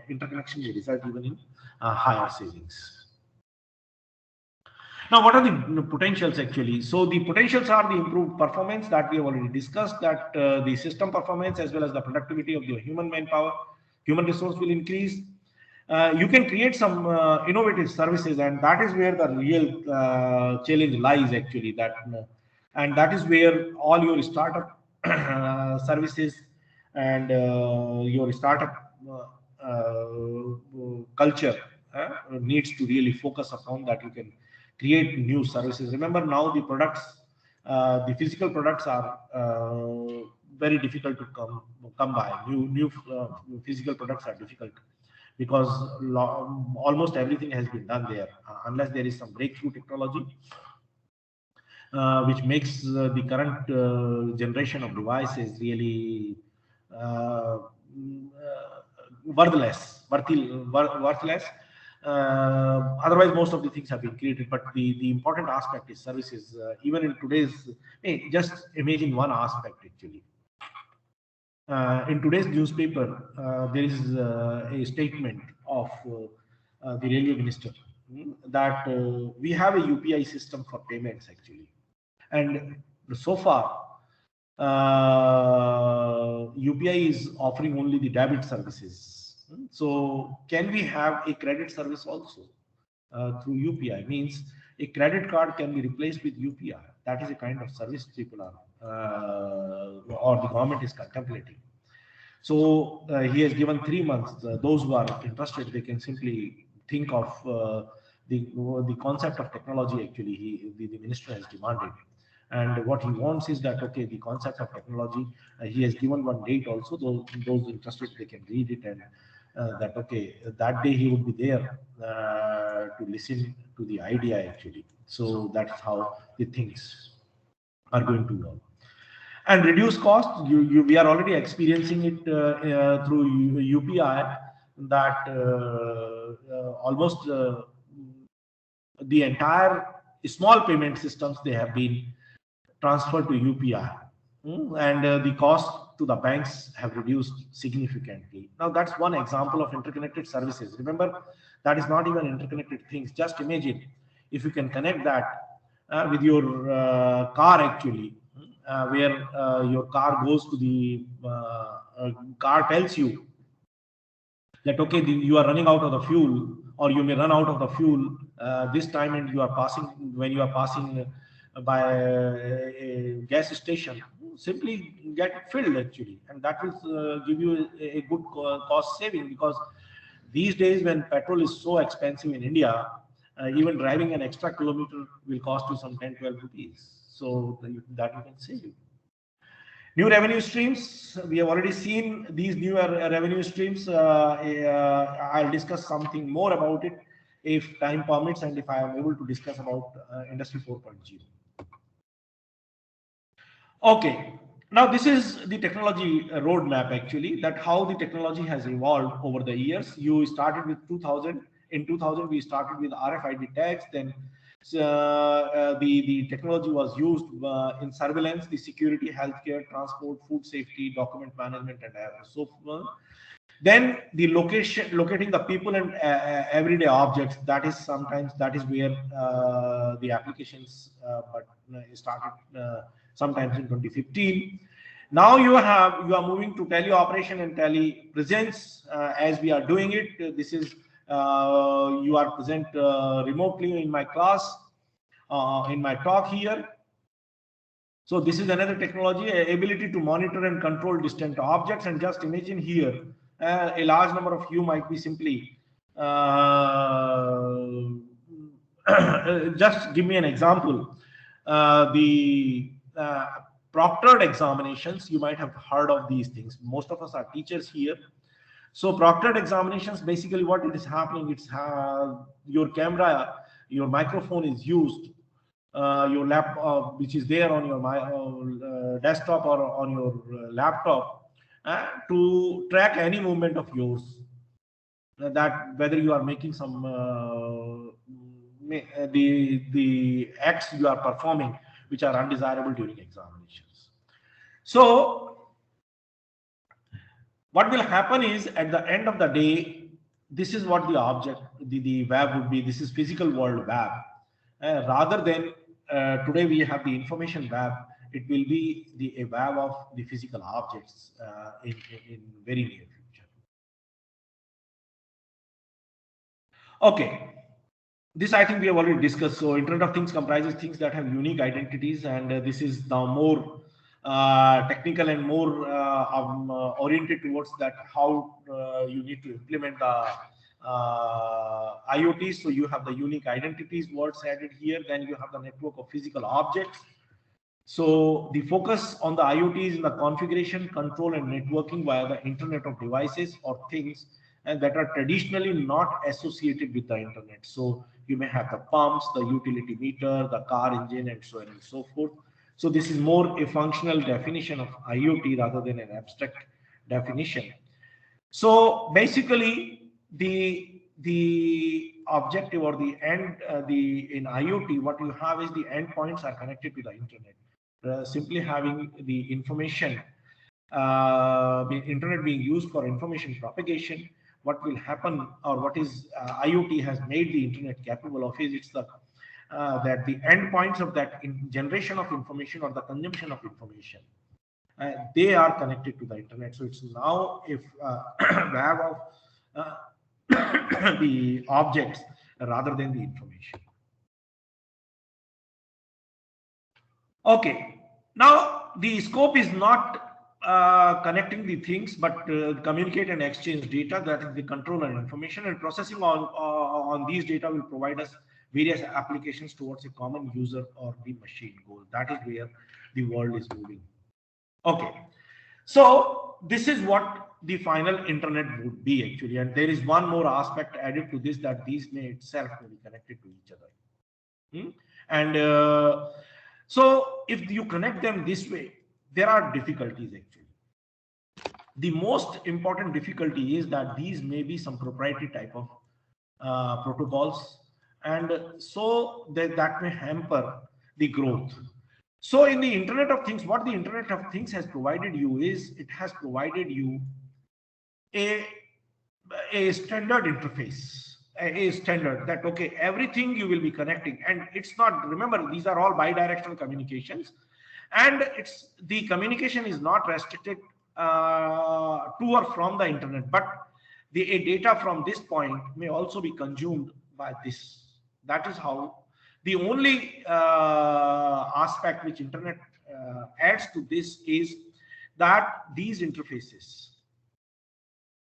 interconnection may result even in higher savings. Now, what are the potentials actually? So the potentials are the improved performance that we have already discussed, that the system performance as well as the productivity of the human manpower, human resource will increase. You can create some innovative services, and that is where the real challenge lies actually. And that is where all your startup services and your startup culture needs to really focus upon that. You can create new services. Remember, now the products, the physical products are very difficult to come by. New physical products are difficult, because almost everything has been done there, unless there is some breakthrough technology which makes the current generation of devices really worthless. Otherwise, most of the things have been created. But the important aspect is services. Even in today's, just imagine one aspect actually. In today's newspaper, there is a statement of the railway minister that we have a UPI system for payments actually, and so far UPI is offering only the debit services. So can we have a credit service also through UPI? Means a credit card can be replaced with UPI. That is a kind of service people are or the government is contemplating. So he has given 3 months. Those who are interested, they can simply think of the concept of technology. Actually, the minister has demanded, and what he wants is that, okay, the concept of technology. He has given one date also. Those interested, they can read it, and that, okay, that day he would be there to listen to the idea actually. So that's how the things are going to work. And reduce cost. We are already experiencing it through UPI, that almost the entire small payment systems, they have been transferred to UPI, and the cost to the banks have reduced significantly. Now that's one example of interconnected services. Remember, that is not even interconnected things. Just imagine if you can connect that with your car actually, where your car goes to the car tells you that, okay, you are running out of the fuel or you may run out of the fuel this time, and you are passing, when you are passing by a gas station, simply get it filled actually, and that will give you a good cost saving, because these days when petrol is so expensive in India, even driving an extra kilometer will cost you some 10-12 rupees. So that you can save. New revenue streams, we have already seen these new revenue streams. I'll discuss something more about it if time permits, and if I am able to discuss about Industry 4.0. Okay, now this is the technology roadmap actually, that how the technology has evolved over the years. You started with 2000. In 2000, we started with RFID tags. Then the technology was used in surveillance, the security, healthcare, transport, food safety, document management, and so forth. Then the locating the people and everyday objects. That is where the applications started sometimes in 2015. Now you are moving to teleoperation and telepresence as we are doing it. This is you are present remotely in my class, in my talk here. So this is another technology, ability to monitor and control distant objects. And just imagine here, a large number of you might be simply just give me an example. The proctored examinations, you might have heard of these things. Most of us are teachers here. So proctored examinations, basically what it is happening, it's your camera, your microphone is used, your laptop, which is there on your desktop or on your laptop, to track any movement of yours, that whether you are making some the acts you are performing which are undesirable during examinations. So what will happen is, at the end of the day, this is what the object, the web would be. This is physical world web. Rather than today we have the information web, it will be a web of the physical objects in very near future. Okay, this I think we have already discussed. So Internet of Things comprises things that have unique identities, and this is now more technical and more oriented towards that how you need to implement the IoT. So you have the unique identities words added here. Then you have the network of physical objects. So the focus on the IoT is in the configuration, control, and networking via the Internet of Devices or things, and that are traditionally not associated with the Internet. So you may have the pumps, the utility meter, the car engine, and so on and so forth. So this is more a functional definition of IoT rather than an abstract definition. So basically, the objective or the end, in IoT, what you have is the endpoints are connected to the Internet. Simply having the information, Internet being used for information propagation, what will happen, or what is IoT has made the Internet capable of, is it's the that the endpoints of that generation of information or the consumption of information, they are connected to the Internet. So it's now if web of the objects rather than the information. Okay, now the scope is not connecting the things, but communicate and exchange data, that is the control and information, and processing on these data will provide us various applications towards a common user or the machine goal. That is where the world is moving. Okay, so this is what the final Internet would be actually, and there is one more aspect added to this, that these may itself may be connected to each other. And so if you connect them this way, there are difficulties actually. The most important difficulty is that these may be some proprietary type of protocols, and so that may hamper the growth. So in the Internet of Things, what the Internet of Things has provided you is, it has provided you a standard interface, a standard that, okay, everything you will be connecting, and it's not, remember, these are all bidirectional communications, and it's the communication is not restricted to or from the Internet, but the data from this point may also be consumed by this. That is how the only aspect which internet adds to this is that these interfaces,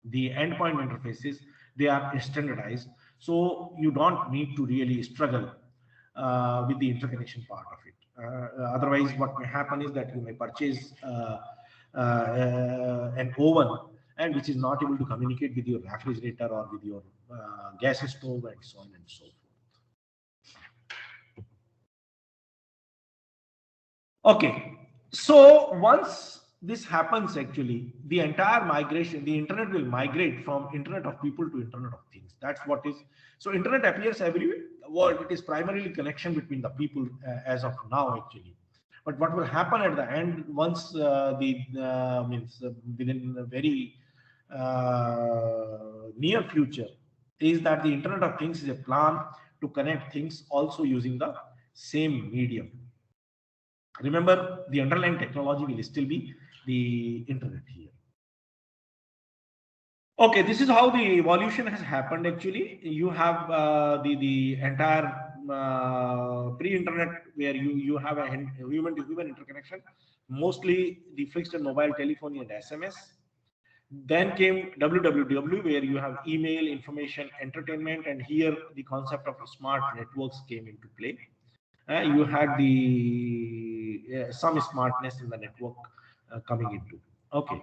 the endpoint interfaces, they are standardized, so you don't need to really struggle with the interconnection part of it. Otherwise, what may happen is that you may purchase an oven and which is not able to communicate with your refrigerator or with your gas stove and so on and so forth. Okay, so once this happens, actually, the entire migration, the internet will migrate from internet of people to internet of things. That's what is. So internet appears everywhere. Well, it is primarily connection between the people as of now, actually. But what will happen at the end, once within a very near future, is that the internet of things is a plan to connect things also using the same medium. Remember, the underlying technology will still be the internet here. Okay, this is how the evolution has happened. Actually, you have the entire pre-internet where you have a human-to-human interconnection, mostly the fixed and mobile telephony and SMS. Then came WWW, where you have email, information, entertainment, and here the concept of smart networks came into play. You had the some smartness in the network coming into. Okay,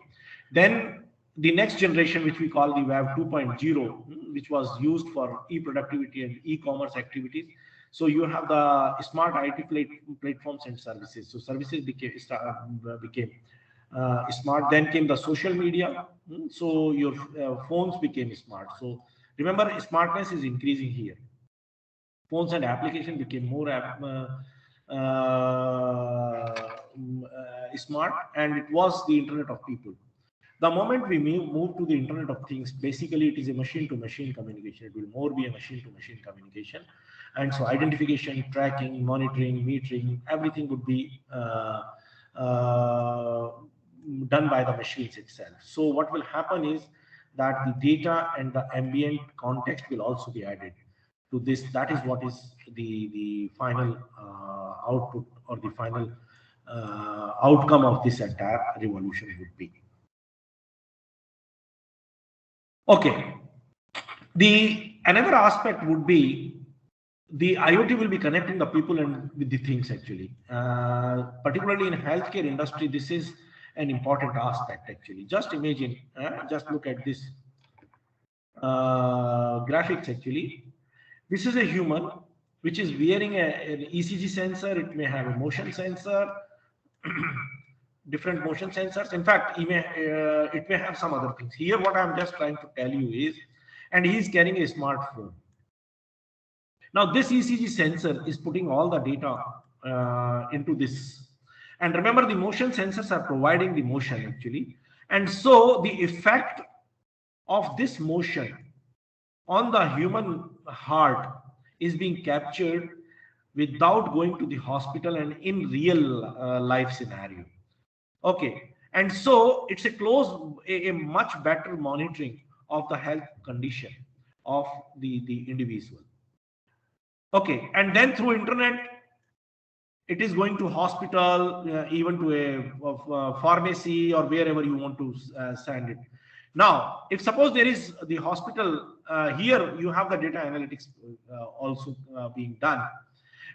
then the next generation, which we call the Web 2.0, which was used for e-productivity and e-commerce activities. So you have the smart IT platforms and services. So services became smart. Then came the social media. So your phones became smart. So remember, smartness is increasing here. Phones and applications became more smart, and it was the internet of people. The moment we move to the internet of things, basically it is a machine-to-machine communication. It will more be a machine-to-machine communication, and so identification, tracking, monitoring, metering, everything would be done by the machines itself. So what will happen is that the data and the ambient context will also be added to this. That is what is the final output or the final outcome of this entire revolution would be. Okay, another aspect would be the IoT will be connecting the people and with the things, actually. Particularly in healthcare industry, this is an important aspect, actually. Just imagine, just look at this graphics, actually. This is a human which is wearing an ECG sensor. It may have a motion sensor, different motion sensors. In fact, it may have some other things. Here, what I'm just trying to tell you is, and he's carrying a smartphone. Now, this ECG sensor is putting all the data into this. And remember, the motion sensors are providing the motion, actually. And so the effect of this motion on the human heart is being captured without going to the hospital and in real life scenario. Okay, and so it's a much better monitoring of the health condition of the individual. Okay, and then through internet, it is going to hospital, even to a pharmacy or wherever you want to send it. Now, if suppose there is the hospital, here you have the data analytics also being done.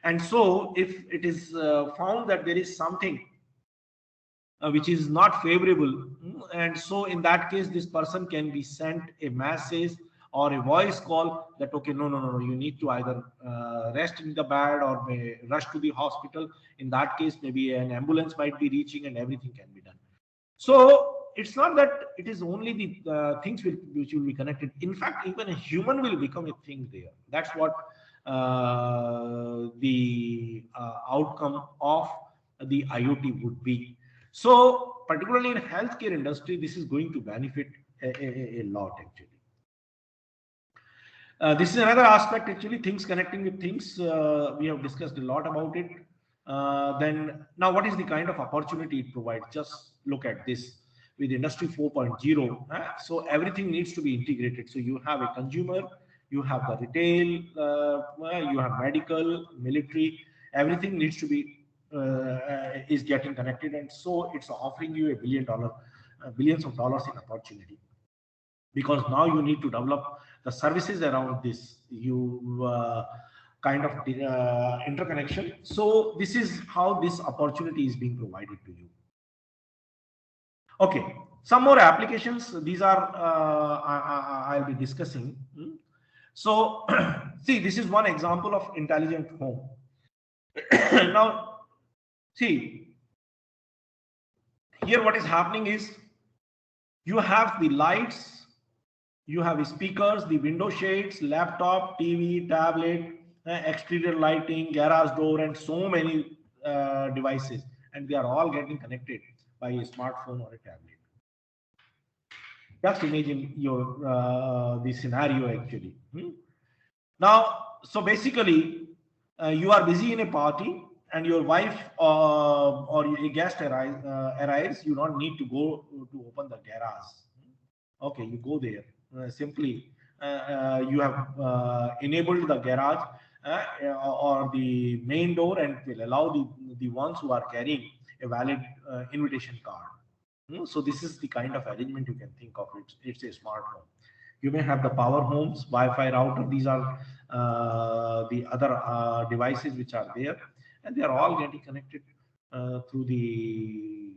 And so if it is found that there is something which is not favorable, and so in that case, this person can be sent a message or a voice call that, okay, no, you need to either rest in the bed or may rush to the hospital. In that case, maybe an ambulance might be reaching and everything can be done. So it's not that it is only the things which will be connected. In fact, even a human will become a thing there. That's what the outcome of the IoT would be. So particularly in healthcare industry, this is going to benefit a lot, actually. This is another aspect, actually, things connecting with things. We have discussed a lot about it. Then now, what is the kind of opportunity it provides? Just look at this. with Industry 4.0. So everything needs to be integrated. So you have a consumer, you have the retail, you have medical, military, everything needs to be is getting connected, and so it's offering you billions of dollars in opportunity, because now you need to develop the services around this. You kind of interconnection. So this is how this opportunity is being provided to you. Okay, some more applications. These are I'll be discussing. So see, this is one example of intelligent home. Now see, here what is happening is you have the lights, you have speakers, the window shades, laptop, TV, tablet, exterior lighting, garage door, and so many devices, and they are all getting connected by a smartphone or a tablet. Just imagine your the scenario actually. Now, so basically, you are busy in a party, and your wife or a guest arrives. You don't need to go to open the garage. Okay, you go there. Simply, you have enabled the garage or the main door, and it will allow the ones who are carrying a valid invitation card. So this is the kind of arrangement you can think of. It's a smart home. You may have the power homes, Wi-Fi router. These are the other devices which are there, and they are all getting connected through the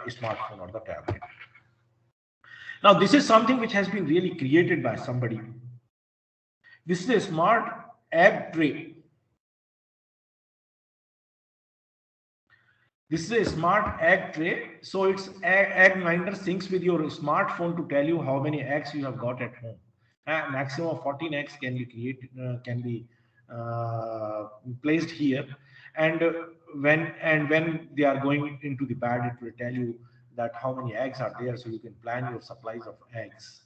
smartphone or the tablet. Now, this is something which has been really created by somebody. This is a smart egg tray. This is a smart egg tray. So it's egg minder syncs with your smartphone to tell you how many eggs you have got at home. Maximum of 14 eggs can be created, can be placed here. And when they are going into the bed, it will tell you that how many eggs are there, so you can plan your supplies of eggs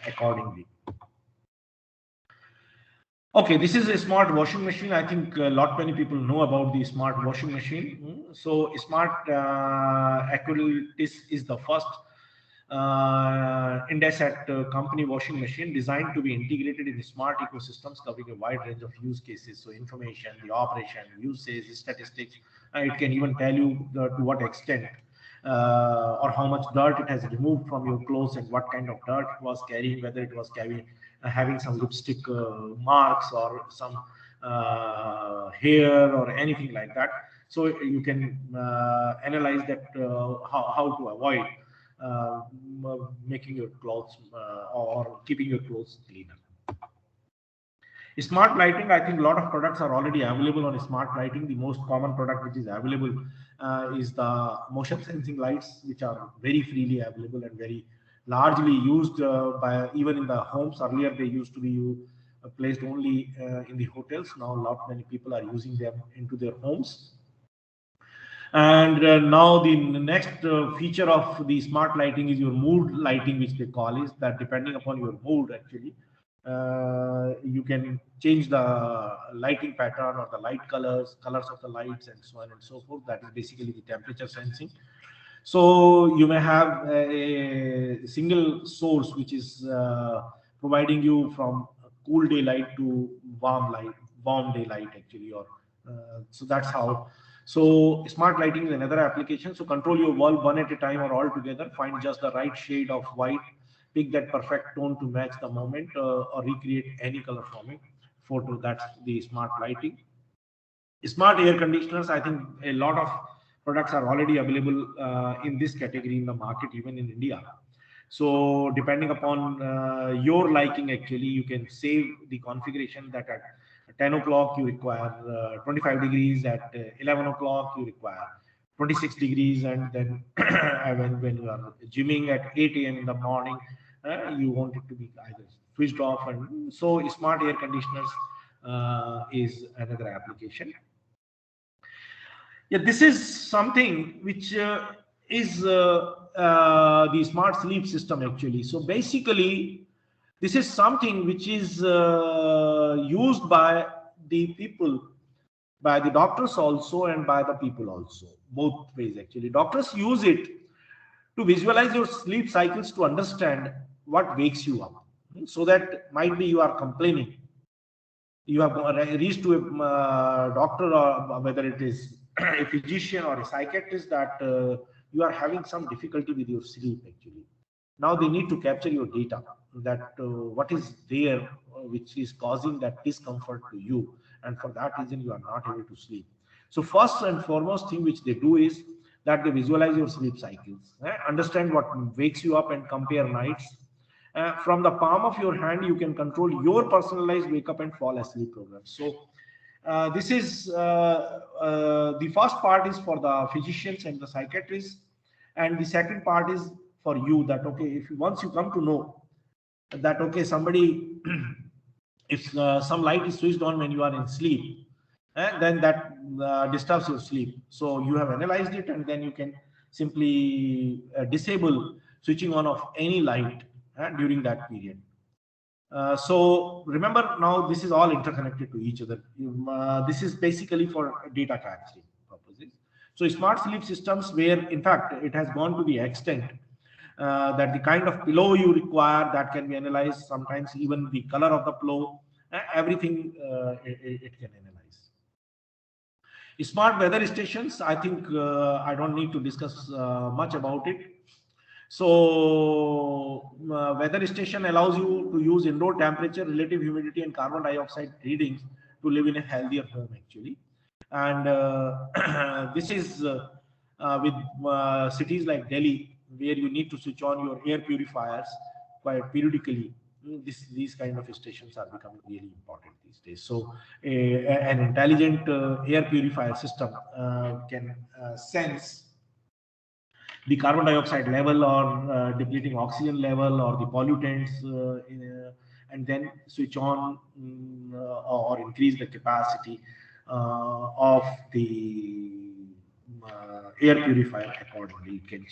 accordingly. Okay, this is a smart washing machine. I think many people know about the smart washing machine. So smart Aqualis is the first Indesat company washing machine designed to be integrated in smart ecosystems covering a wide range of use cases. So information, the operation, usage, statistics. It can even tell you to what extent or how much dirt it has removed from your clothes and what kind of dirt it was carrying, whether it was carrying having some lipstick marks or some hair or anything like that. So you can analyze that how to avoid making your clothes or keeping your clothes cleaner. Smart lighting, I think a lot of products are already available on smart lighting. The most common product which is available is the motion sensing lights, which are very freely available and very largely used by even in the homes. Earlier they used to be placed only in the hotels. Now many people are using them into their homes. And now the next feature of the smart lighting is your mood lighting, which they call is that depending upon your mood actually you can change the lighting pattern or the light colors of the lights and so on and so forth. That is basically the temperature sensing. So you may have a single source which is providing you from cool daylight to warm daylight actually, or so that's how. So smart lighting is another application. So control your bulb one at a time or all together. Find just the right shade of white. Pick that perfect tone to match the moment or recreate any color from a photo. That's the smart lighting. Smart air conditioners, I think a lot of products are already available in this category in the market, even in India. So depending upon your liking, actually, you can save the configuration that at 10 o'clock you require 25 degrees, at 11 o'clock you require 26 degrees, and then when you are gymming at 8 a.m. in the morning, you want it to be either switched off. And so smart air conditioners is another application. Yeah, this is something which is the smart sleep system actually. So basically, this is something which is used by the people, by the doctors also, and by the people also, both ways actually. Doctors use it to visualize your sleep cycles to understand what wakes you up. So that might be you are complaining, you have reached to a doctor, or whether it is a physician or a psychiatrist, that you are having some difficulty with your sleep actually. Now they need to capture your data, that what is there which is causing that discomfort to you, and for that reason you are not able to sleep. So first and foremost thing which they do is that they visualize your sleep cycles, understand what wakes you up and compare nights. From the palm of your hand, you can control your personalized wake up and fall asleep program. So this is the first part is for the physicians and the psychiatrists, and the second part is for you, that okay, if once you come to know that okay, somebody if some light is switched on when you are in sleep, then that disturbs your sleep. So you have analyzed it, and then you can simply disable switching on of any light during that period. So remember, now this is all interconnected to each other. This is basically for data capturing purposes. So smart sleep systems, where in fact it has gone to the extent that the kind of pillow you require, that can be analyzed. Sometimes even the color of the pillow, everything it can analyze. Smart weather stations, I think I don't need to discuss much about it. So weather station allows you to use indoor temperature, relative humidity, and carbon dioxide readings to live in a healthier home actually. And this is with cities like Delhi, where you need to switch on your air purifiers quite periodically. These kind of stations are becoming really important these days. So an intelligent air purifier system can sense the carbon dioxide level, or depleting oxygen level, or the pollutants, and then switch on or increase the capacity of the air purifier accordingly. It can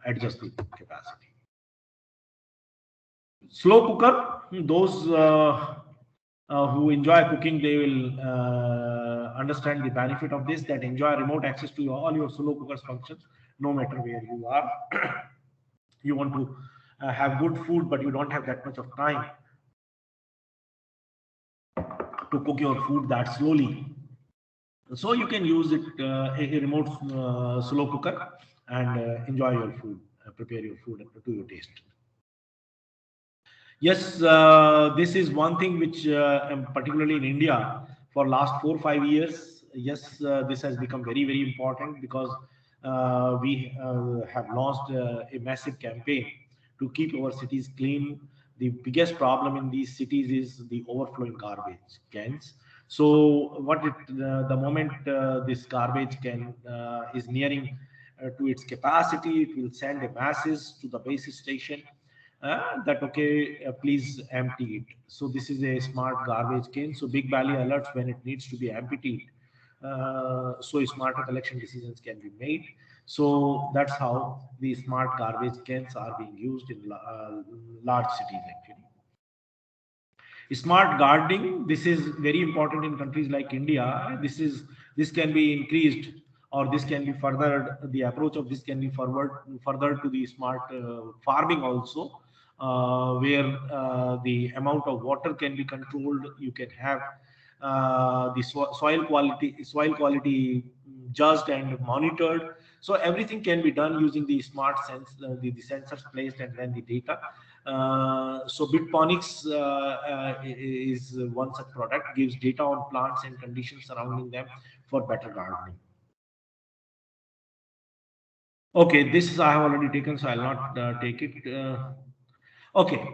adjust the capacity. Slow cooker, those who enjoy cooking, they will understand the benefit of this, that enjoy remote access to all your slow cookers functions, no matter where you are. You want to have good food, but you don't have that much of time to cook your food that slowly. So you can use it, a remote slow cooker, and enjoy your food, prepare your food to your taste. Yes, this is one thing which, particularly in India, for last 4-5 years, yes, this has become very, very important, because we have launched a massive campaign to keep our cities clean. The biggest problem in these cities is the overflowing garbage cans. So the moment this garbage can is nearing to its capacity, it will send a message to the base station that okay, please empty it. So this is a smart garbage can. So Big Valley alerts when it needs to be emptied. So smarter collection decisions can be made. So that's how the smart garbage cans are being used in large cities actually. Smart gardening, this is very important in countries like India. This can be increased, or this can be furthered. The approach of this can be furthered to the smart farming also, where the amount of water can be controlled. You can have the soil quality judged and monitored. So everything can be done using the smart the sensors placed, and then the data. So Bitponics is one such product, gives data on plants and conditions surrounding them for better gardening. Okay, this I have already taken, so I'll not take it. Okay.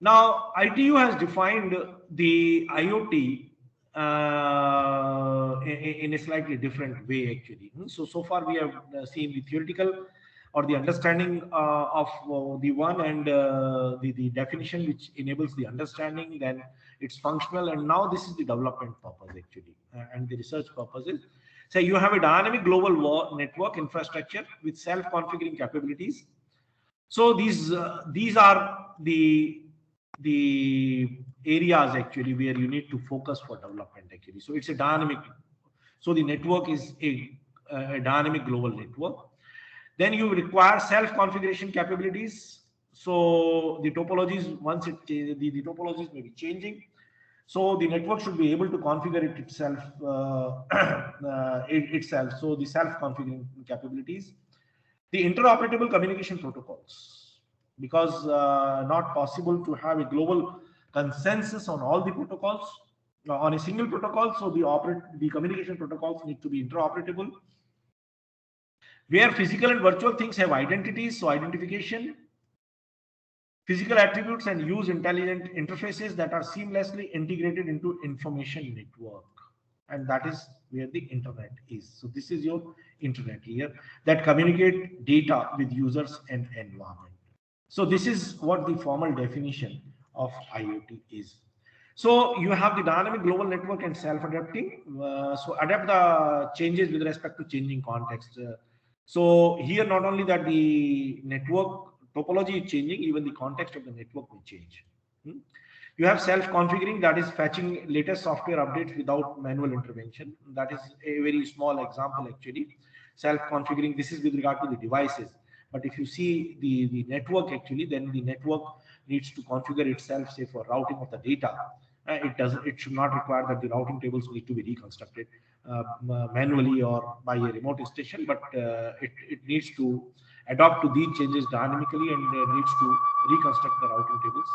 Now, ITU has defined the IoT in a slightly different way, actually. So far we have seen the theoretical or the understanding of the one, and the definition which enables the understanding, then it's functional, and now this is the development purpose actually, and the research purposes. So you have a dynamic global network infrastructure with self-configuring capabilities. So these are the areas actually where you need to focus for development actually. So it's a dynamic. So the network is a dynamic global network. Then you require self-configuration capabilities. So the topologies, once the topologies may be changing, so the network should be able to configure it itself. Itself. So the self-configuring capabilities, the interoperable communication protocols, because not possible to have a global consensus on all the protocols on a single protocol. So the communication protocols need to be interoperable. Where physical and virtual things have identities, so identification, physical attributes, and use intelligent interfaces that are seamlessly integrated into information network. And that is where the internet is. So this is your internet here that communicate data with users and environment. So this is what the formal definition of IoT is. So you have the dynamic global network and self-adapting. So adapt the changes with respect to changing context. So here, not only that the network topology is changing, even the context of the network will change. You have self-configuring, that is fetching latest software updates without manual intervention. That is a very small example actually. Self-configuring, this is with regard to the devices. But if you see the network actually, then the network needs to configure itself, say for routing of the data. It should not require that the routing tables need to be reconstructed manually or by a remote station, but it needs to adapt to these changes dynamically and needs to reconstruct the routing tables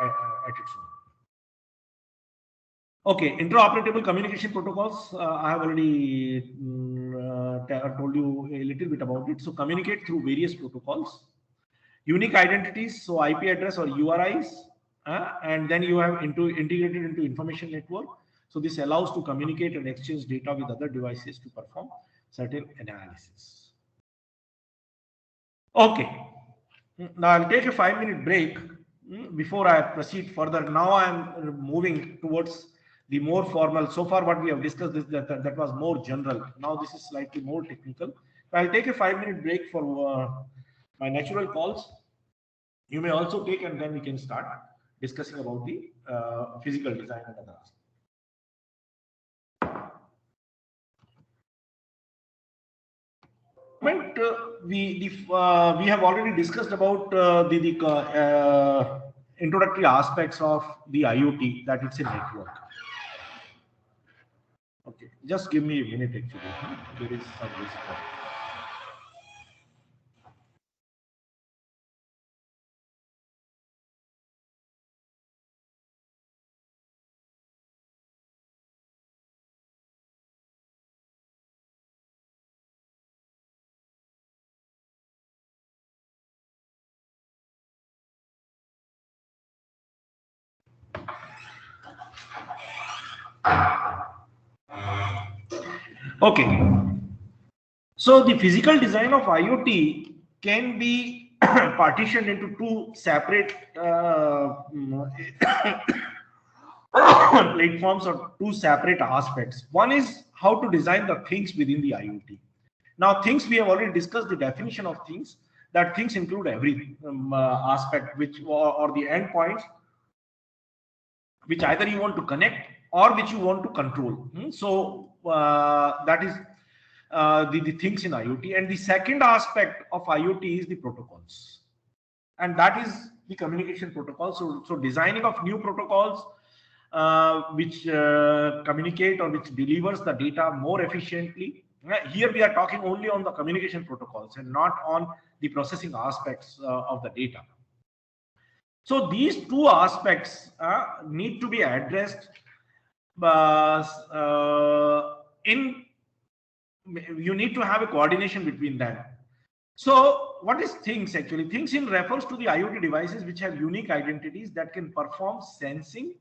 at its own. Okay, interoperable communication protocols. I have already told you a little bit about it. So communicate through various protocols. Unique identities, so IP address or URIs, and then you have integrated into information network. So this allows to communicate and exchange data with other devices to perform certain analysis. Okay, now I'll take a 5-minute break before I proceed further. Now I'm moving towards the more formal. So far what we have discussed is that was more general. Now this is slightly more technical. So I'll take a 5-minute break for my natural calls. You may also take, and then we can start discussing about the physical design and other aspects. We have already discussed about the introductory aspects of the IoT, that it's a network. Okay, just give me a minute actually. There is some risk. Okay, so the physical design of IoT can be partitioned into two separate platforms or two separate aspects. One is how to design the things within the IoT. Now, things, we have already discussed the definition of things, that things include every aspect which or the endpoints which either you want to connect or which you want to control. So that is the things in IoT. And the second aspect of IoT is the protocols, and that is the communication protocols. So designing of new protocols which communicate or which delivers the data more efficiently. Here we are talking only on the communication protocols and not on the processing aspects of the data. So these two aspects need to be addressed you need to have a coordination between them. So what is things actually? Things in refers to the IoT devices which have unique identities that can perform sensing,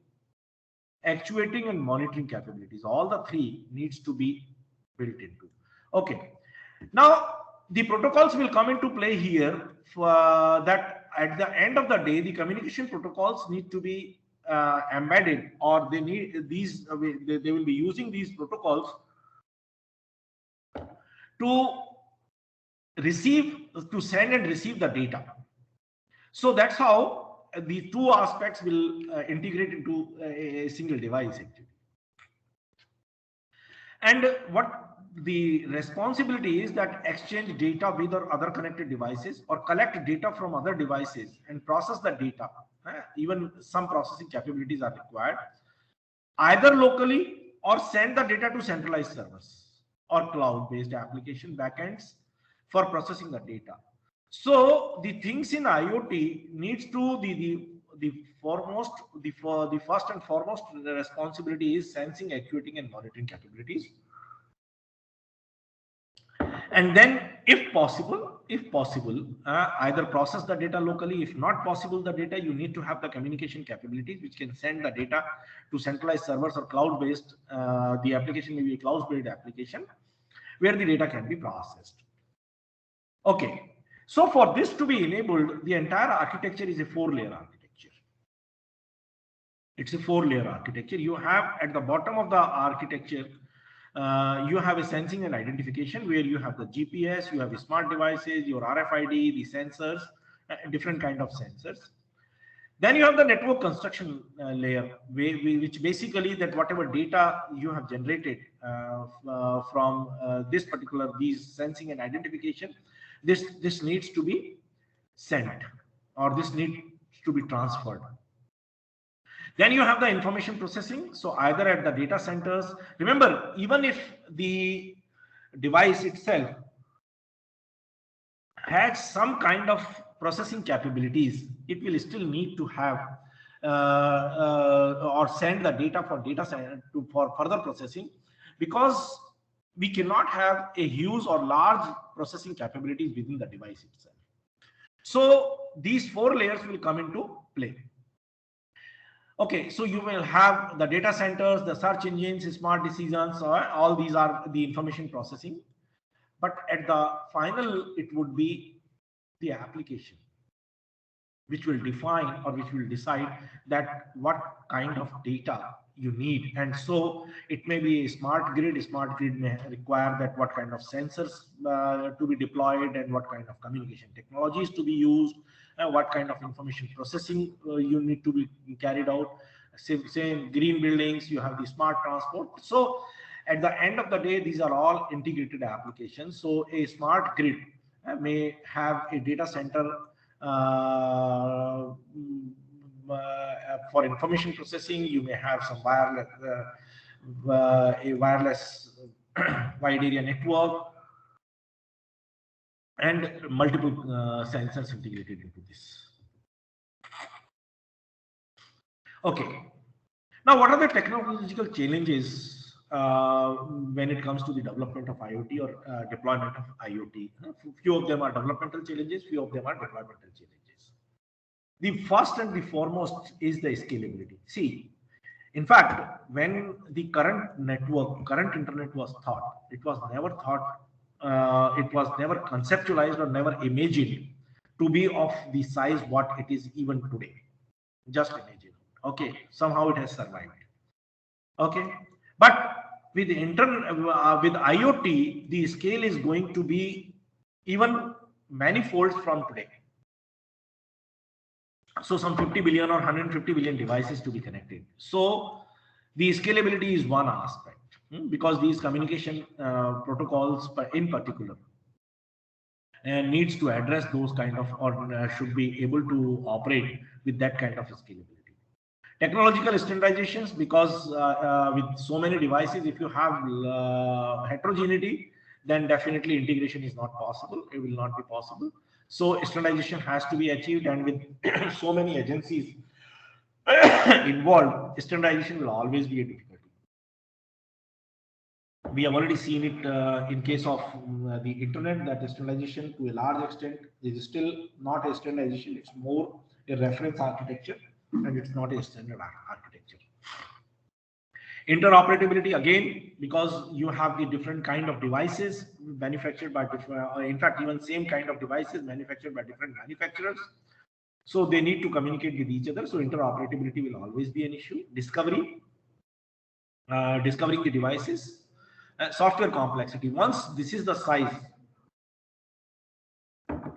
actuating, and monitoring capabilities. All the three needs to be built into. Okay. Now the protocols will come into play here for that at the end of the day, the communication protocols need to be embedded, or they need these, they will be using these protocols to send and receive the data. So that's how the two aspects will integrate into a single device actually. And what the responsibility is that exchange data with or other connected devices or collect data from other devices and process the data. Even some processing capabilities are required, either locally or send the data to centralized servers or cloud-based application backends for processing the data. So the things in IoT needs to the first and foremost the responsibility is sensing, actuating, and monitoring capabilities. And then if possible, either process the data locally. If not possible the data, you need to have the communication capabilities which can send the data to centralized servers or cloud-based. The application may be a cloud-based application where the data can be processed. Okay, so for this to be enabled, the entire architecture is a 4-layer architecture. It's a 4-layer architecture. You have at the bottom of the architecture, you have a sensing and identification where you have the GPS, you have the smart devices, your RFID, the sensors, different kind of sensors. Then you have the network construction layer, which basically that whatever data you have generated from these sensing and identification, this needs to be sent or this needs to be transferred. Then you have the information processing. So either at the data centers, remember, even if the device itself had some kind of processing capabilities, it will still need to have or send the data for data center for further processing, because we cannot have a huge or large processing capabilities within the device itself. So these 4 layers will come into play. Okay, so you will have the data centers, the search engines, smart decisions, all these are the information processing. But at the final, it would be the application which will define or which will decide that what kind of data you need. And so it may be a smart grid. A smart grid may require that what kind of sensors to be deployed and what kind of communication technologies to be used, what kind of information processing you need to be carried out. Same green buildings, you have the smart transport. So at the end of the day, these are all integrated applications. So a smart grid may have a data center for information processing. You may have some wireless, a wireless wide area network, and multiple sensors integrated into this. Okay. Now, what are the technological challenges when it comes to the development of IoT or deployment of IoT? Few of them are developmental challenges, few of them are deploymental challenges. The first and the foremost is the scalability. See, in fact, when the current internet was thought, it was never conceptualized or never imagined to be of the size what it is even today. Just imagine. Okay, somehow it has survived. Okay, but with IoT, the scale is going to be even manifolds from today. So some 50 billion or 150 billion devices to be connected. So the scalability is one aspect, because these communication protocols in particular needs to address those kind of, or should be able to operate with that kind of scalability. Technological standardizations, because with so many devices, if you have heterogeneity, then definitely integration is not possible. It will not be possible. So standardization has to be achieved, and with so many agencies involved, standardization will always be a difficulty. We have already seen it in case of the internet, that standardization to a large extent is still not a standardization. It's more a reference architecture, and it's not a standard architecture. Interoperability, again, because you have the different kind of devices manufactured by different, in fact, even same kind of devices manufactured by different manufacturers. So they need to communicate with each other. So interoperability will always be an issue. Discovering the devices, software complexity. Once this is the size,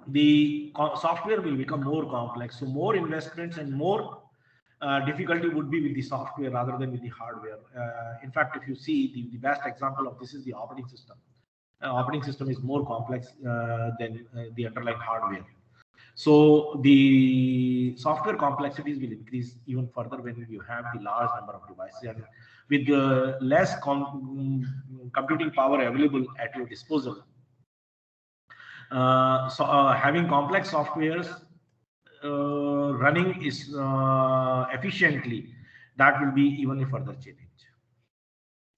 the software will become more complex. So more investments and more difficulty would be with the software rather than with the hardware. In fact, if you see the best example of this is the operating system. Operating system is more complex than the underlying hardware. So the software complexities will increase even further when you have the large number of devices, and with less computing power available at your disposal. Having complex softwares running is efficiently, that will be even a further challenge.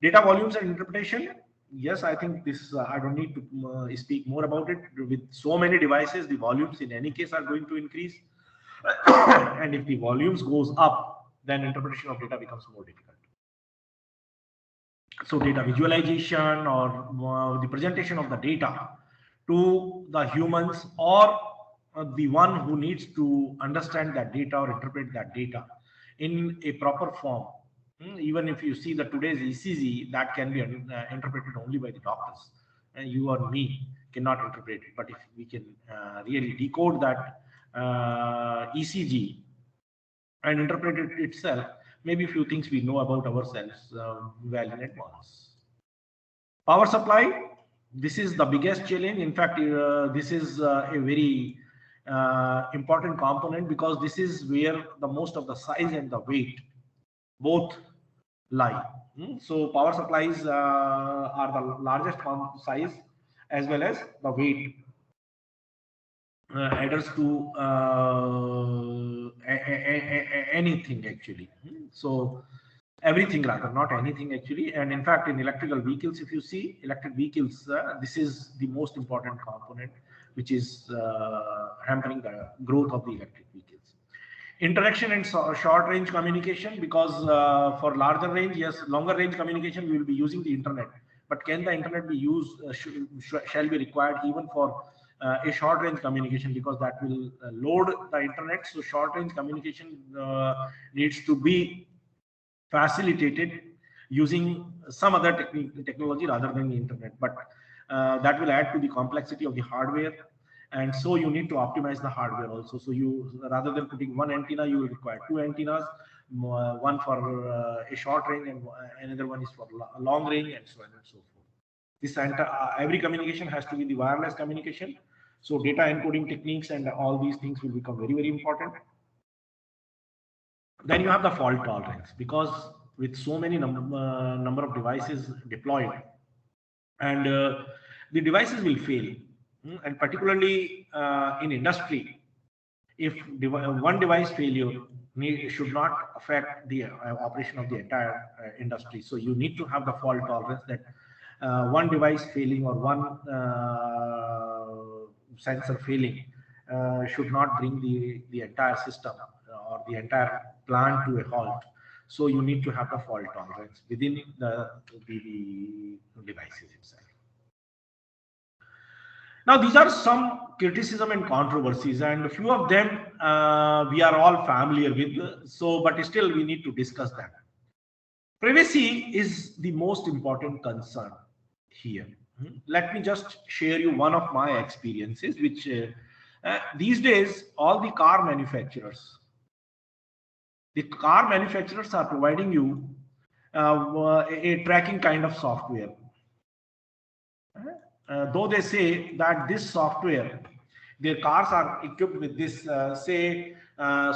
Data volumes and interpretation. Yes, I think this, I don't need to speak more about it. With so many devices, the volumes in any case are going to increase. And if the volumes goes up, then interpretation of data becomes more difficult. So data visualization or the presentation of the data to the humans or the one who needs to understand that data or interpret that data in a proper form. Even if you see that today's ECG, that can be interpreted only by the doctors, and you or me cannot interpret it. But if we can really decode that ECG and interpret it itself, maybe a few things we know about ourselves well in advance. Power supply, this is the biggest challenge. In fact, this is a very important component, because this is where the most of the size and the weight both lie. So power supplies are the largest size as well as the weight adders to anything actually. So everything rather, not anything actually. And in fact, in electrical vehicles, if you see electric vehicles, this is the most important component which is hampering the growth of the electric vehicles. Interaction and short range communication, because for larger range, yes, longer range communication, we will be using the internet. But can the internet be used, shall be required even for a short range communication, because that will load the internet. So short range communication needs to be facilitated using some other technology rather than the internet. But that will add to the complexity of the hardware. And so you need to optimize the hardware also. So you, rather than putting one antenna, you will require two antennas, one for a short range and another one is for long range, and so on and so forth. This every communication has to be the wireless communication. So data encoding techniques and all these things will become very, very important. Then you have the fault tolerance, because with so many number of devices deployed, and the devices will fail. And particularly in industry, if one device failure should not affect the operation of the entire industry. So you need to have the fault tolerance, that one device failing or one sensor failing should not bring the entire system or the entire plant to a halt. So you need to have the fault tolerance within the devices itself. Now, these are some criticism and controversies, and a few of them we are all familiar with. So, but still we need to discuss that. Privacy is the most important concern here. Let me just share you one of my experiences, which these days all the car manufacturers are providing you a tracking kind of software. Though they say that this software, their cars are equipped with this, say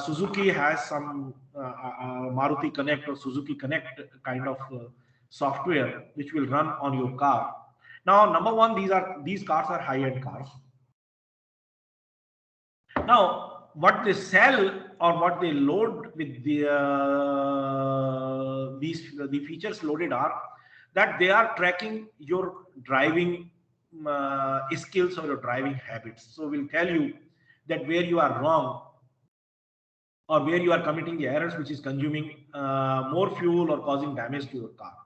Suzuki has some Maruti Connect or Suzuki Connect kind of software which will run on your car. Now, number one, these cars are high-end cars. Now, what they sell or what they load with the features loaded are that they are tracking your driving skills or your driving habits. So we'll tell you that where you are wrong or where you are committing the errors which is consuming more fuel or causing damage to your car.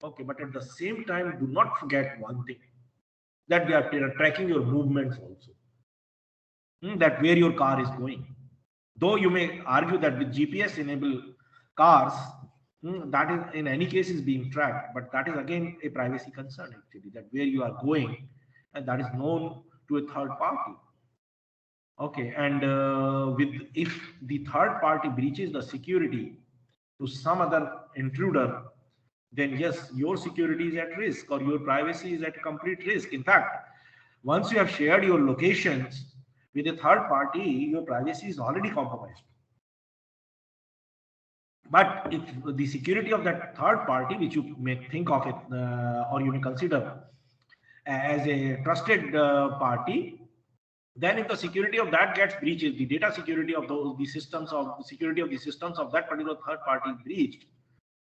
Okay, but at the same time, do not forget one thing, that they are tracking your movements also, that where your car is going. Though you may argue that with GPS enabled cars, that is in any case is being tracked, but that is again a privacy concern actually, that where you are going, and that is known to a third party. Okay, and if the third party breaches the security to some other intruder, then yes, your security is at risk or your privacy is at complete risk. In fact, once you have shared your locations with a third party, your privacy is already compromised. But if the security of that third party, which you may think of it or you may consider as a trusted party, then if the security of that gets breached, the data security of the systems of the security of the systems of that particular third party is breached,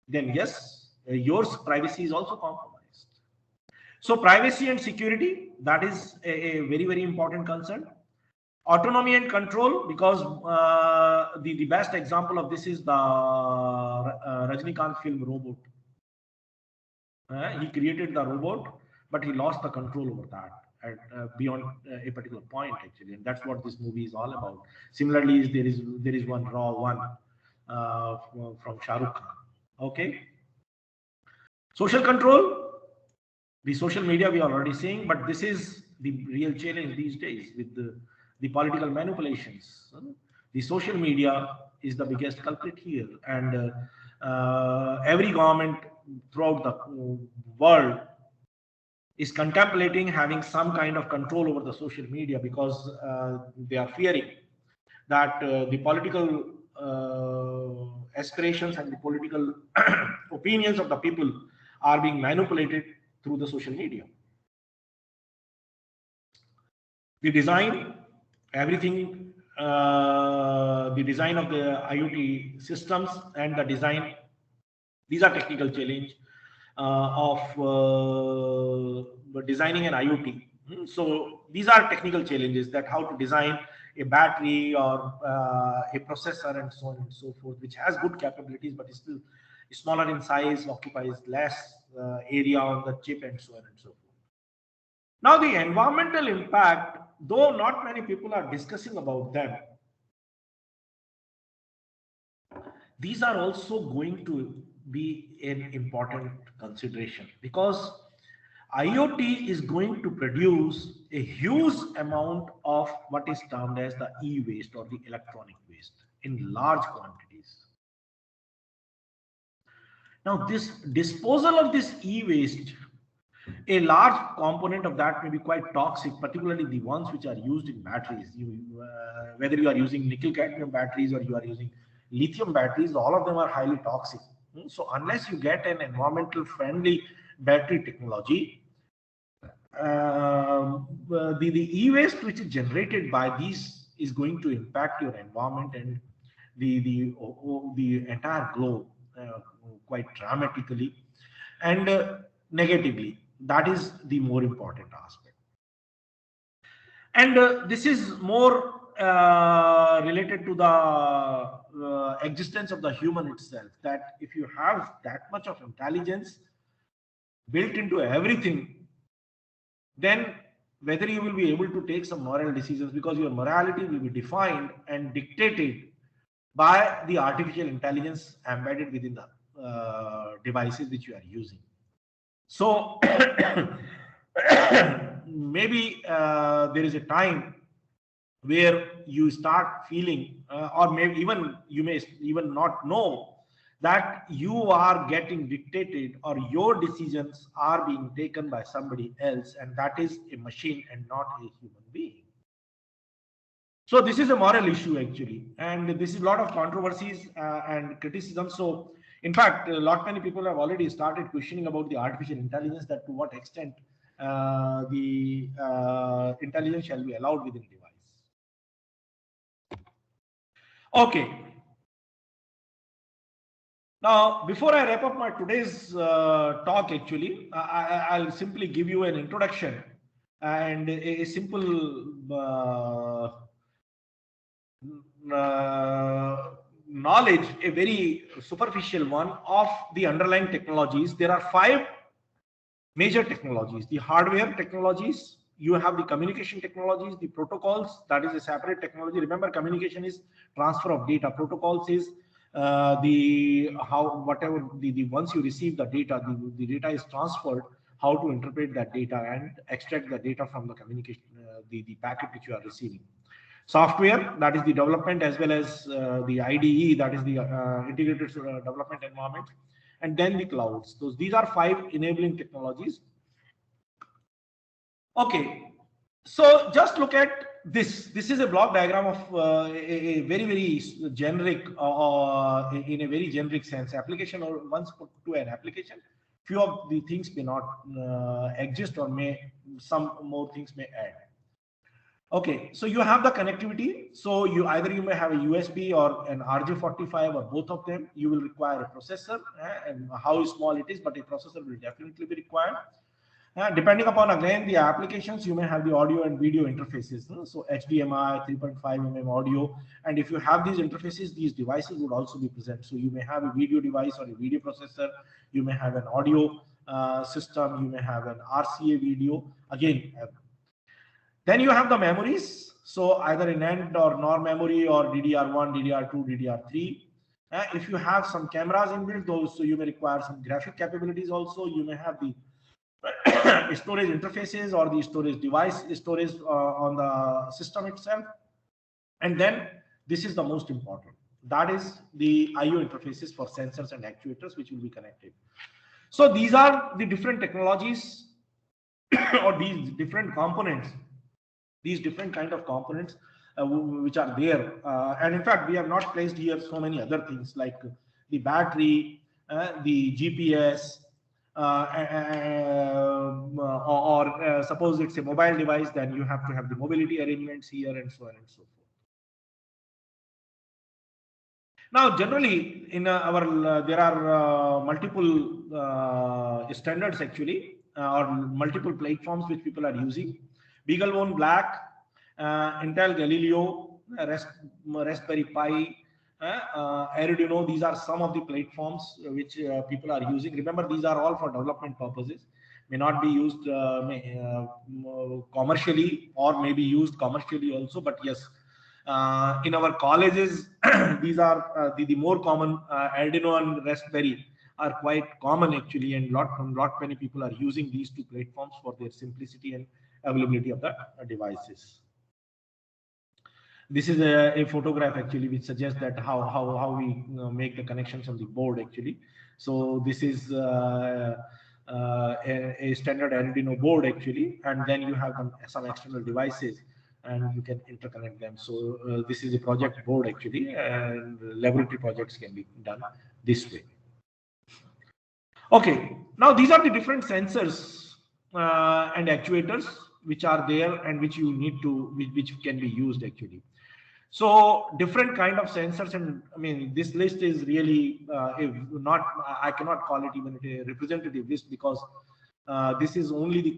then yes, your privacy is also compromised. So privacy and security, that is a very, very important concern. Autonomy and control, because the best example of this is the Rajnikant film Robot. He created the robot, but he lost the control over that at, beyond a particular point, actually, and that's what this movie is all about. Similarly, there is one Raw One from Shah Rukh Khan. Okay, social control, the social media we are already seeing, but this is the real challenge these days with the political manipulations. The social media is the biggest culprit here, and every government throughout the world is contemplating having some kind of control over the social media, because they are fearing that the political aspirations and the political opinions of the people are being manipulated through the social media. The design, everything, the design of the IoT systems and the design, these are technical challenge of designing an IoT. So these are technical challenges, that how to design a battery or a processor and so on and so forth, which has good capabilities but is still smaller in size, occupies less area on the chip and so on and so forth. Now the environmental impact, though not many people are discussing about them, these are also going to be an important consideration, because IoT is going to produce a huge amount of what is termed as the e-waste or the electronic waste in large quantities. Now, this disposal of this e-waste, a large component of that may be quite toxic, particularly the ones which are used in batteries. Whether you are using nickel cadmium batteries or you are using lithium batteries, all of them are highly toxic. So unless you get an environmental friendly battery technology, the e-waste which is generated by these is going to impact your environment and the entire globe quite dramatically and negatively. That is the more important aspect. And this is more related to the existence of the human itself, that if you have that much of intelligence built into everything, then whether you will be able to take some moral decisions, because your morality will be defined and dictated by the artificial intelligence embedded within the devices which you are using. So maybe there is a time where you start feeling, or maybe even you may even not know, that you are getting dictated or your decisions are being taken by somebody else, and that is a machine and not a human being. So this is a moral issue actually, and this is a lot of controversies and criticism. So in fact, many people have already started questioning about the artificial intelligence, that to what extent the intelligence shall be allowed within the device. Okay. Now, before I wrap up my today's talk, actually, I'll simply give you an introduction and a simple knowledge, a very superficial one, of the underlying technologies. There are 5 major technologies: the hardware technologies, you have the communication technologies, the protocols, that is a separate technology. Remember, communication is transfer of data. Protocols is once you receive the data, the data is transferred, how to interpret that data and extract the data from the communication, the packet which you are receiving. software, that is the development, as well as the IDE, that is the integrated development environment, and then the clouds. So these are 5 enabling technologies. Okay, so just look at this. This is a block diagram of a very generic, in a very generic sense, application, or once put to an application, few of the things may not exist, or some more things may add. Okay, so you have the connectivity. So you may have a USB or an RJ45 or both of them. You will require a processor, and how small it is, but a processor will definitely be required. Depending upon, again, the applications, you may have the audio and video interfaces. So HDMI, 3.5 mm audio. And if you have these interfaces, these devices would also be present. So you may have a video device or a video processor. You may have an audio system. You may have an RCA video. Again, then you have the memories. So either an NAND or NOR memory, or DDR1, DDR2, DDR3. If you have some cameras inbuilt, those, so you may require some graphic capabilities also. You may have the storage interfaces or the storage device storage on the system itself. And then this is the most important, that is the IO interfaces for sensors and actuators which will be connected. So these are the different technologies or these different components, these different kind of components which are there. And in fact, we have not placed here so many other things like the battery, the GPS, or suppose it's a mobile device, then you have to have the mobility arrangements here, and so on and so forth. Now, generally, in there are multiple standards actually, or multiple platforms which people are using. BeagleBone Black, Intel Galileo, Raspberry Pi, Arduino. These are some of the platforms which people are using. Remember, these are all for development purposes, may not be used commercially, or may be used commercially also, but yes, in our colleges these are the more common. Arduino and Raspberry are quite common actually, and lot many people are using these 2 platforms for their simplicity and availability of the devices. This is a photograph actually which suggests that how we make the connections on the board actually. So this is a standard Arduino board actually, and then you have some external devices and you can interconnect them. So this is a project board actually, and laboratory projects can be done this way. Okay, now these are the different sensors and actuators which are there and which you need to, which can be used actually. So different kind of sensors, and I mean this list is really I cannot call it even a representative list, because this is only the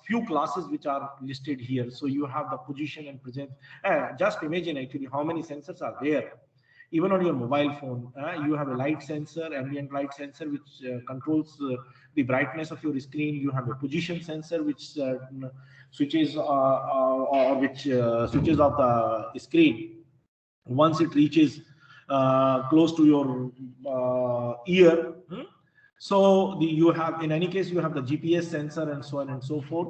few classes which are listed here. So you have the position and presence. Just imagine actually how many sensors are there. Even on your mobile phone, you have a light sensor, ambient light sensor, which controls the brightness of your screen. You have a position sensor, which switches switches off the screen once it reaches close to your ear. So you have, in any case, you have the GPS sensor and so on and so forth.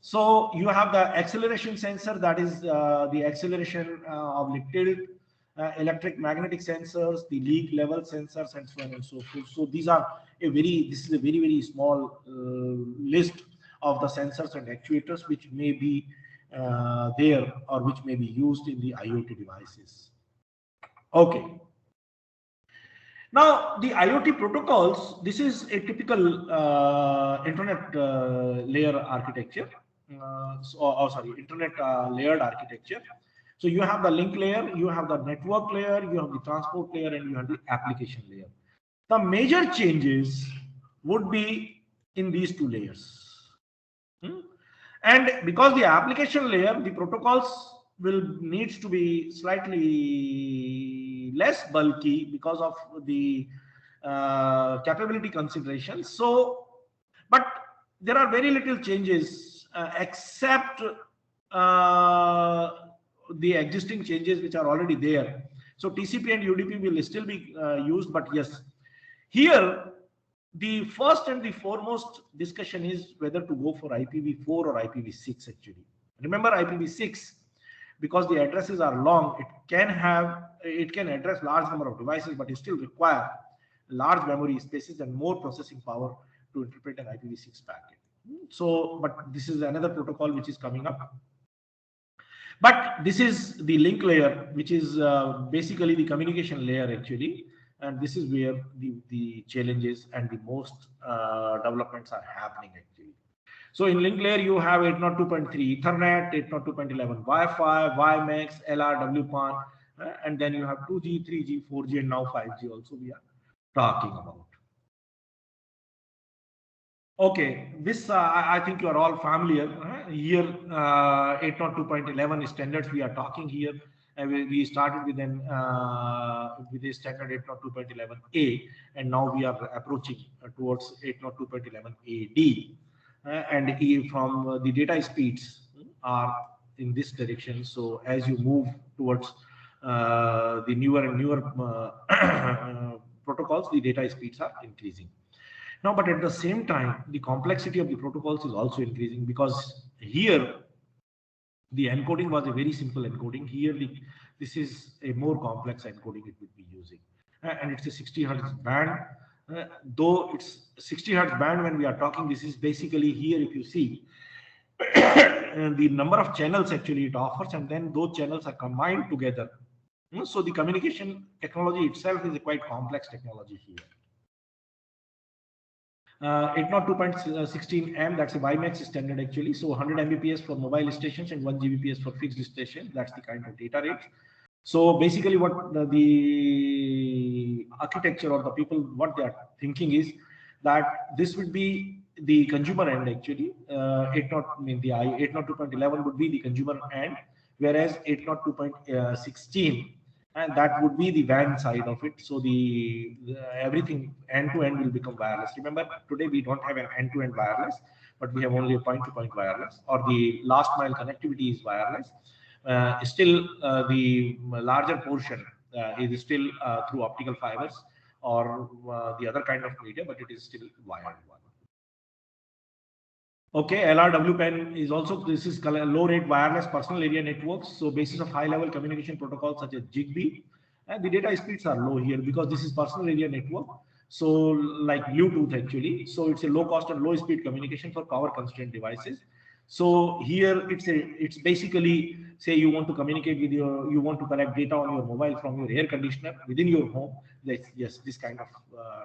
So you have the acceleration sensor, that is the acceleration of the tilt, electric magnetic sensors, the leak level sensors, and so on and so forth. So these are this is a very small list of the sensors and actuators which may be there, or which may be used in the IoT devices. Okay. Now the IoT protocols, this is a typical internet layer architecture. Internet layered architecture. So you have the link layer, you have the network layer, you have the transport layer, and you have the application layer. The major changes would be in these 2 layers. And because the application layer, the protocols needs to be slightly less bulky because of the capability considerations. So, but there are very little changes except the existing changes which are already there. So TCP and UDP will still be used, but yes, here the first and the foremost discussion is whether to go for IPv4 or IPv6 actually. Remember, IPv6 because the addresses are long, it can address large number of devices, but it still require large memory spaces and more processing power to interpret an IPv6 packet. So, but this is another protocol which is coming up. But this is the link layer, which is basically the communication layer actually. And this is where the challenges and the most developments are happening actually. So in link layer, you have 802.3 Ethernet, 802.11 Wi-Fi, WiMAX, LR, WPAN, and then you have 2G, 3G, 4G, and now 5G also we are talking about. Okay, this I think you are all familiar. Here, 802.11 standards we are talking here. And we started with the standard 802.11a, and now we are approaching towards 802.11ad. And from the data speeds are in this direction. So as you move towards the newer and newer protocols, the data speeds are increasing. Now, but at the same time, the complexity of the protocols is also increasing, because here the encoding was a very simple encoding. Here, this is a more complex encoding it would be using. And it's a 60 hertz band. Though it's 60 hertz band, when we are talking, this is basically here, if you see, the number of channels actually it offers, and then those channels are combined together. So the communication technology itself is a quite complex technology here. 802.16m, that's a WiMAX standard actually. So 100 Mbps for mobile stations and 1 Gbps for fixed stations. That's the kind of data rate. So basically what the architecture or the people, what they are thinking is that this would be the consumer end actually. 802.11 would be the consumer end, whereas 802.16 and that would be the WAN side of it. So the everything end to end will become wireless. Remember, today we don't have an end to end wireless, but we have only a point to point wireless, or the last mile connectivity is wireless. Still, the larger portion is still through optical fibers or the other kind of media, but it is still wired one. Okay, LRWPAN is also, this is low rate wireless personal area networks. So basis of high level communication protocols such as Zigbee, and the data speeds are low here because this is personal area network. So like Bluetooth actually. So it's a low cost and low speed communication for power constrained devices. So here it's basically, say you want to communicate with you want to collect data on your mobile from your air conditioner within your home. Yes, this kind of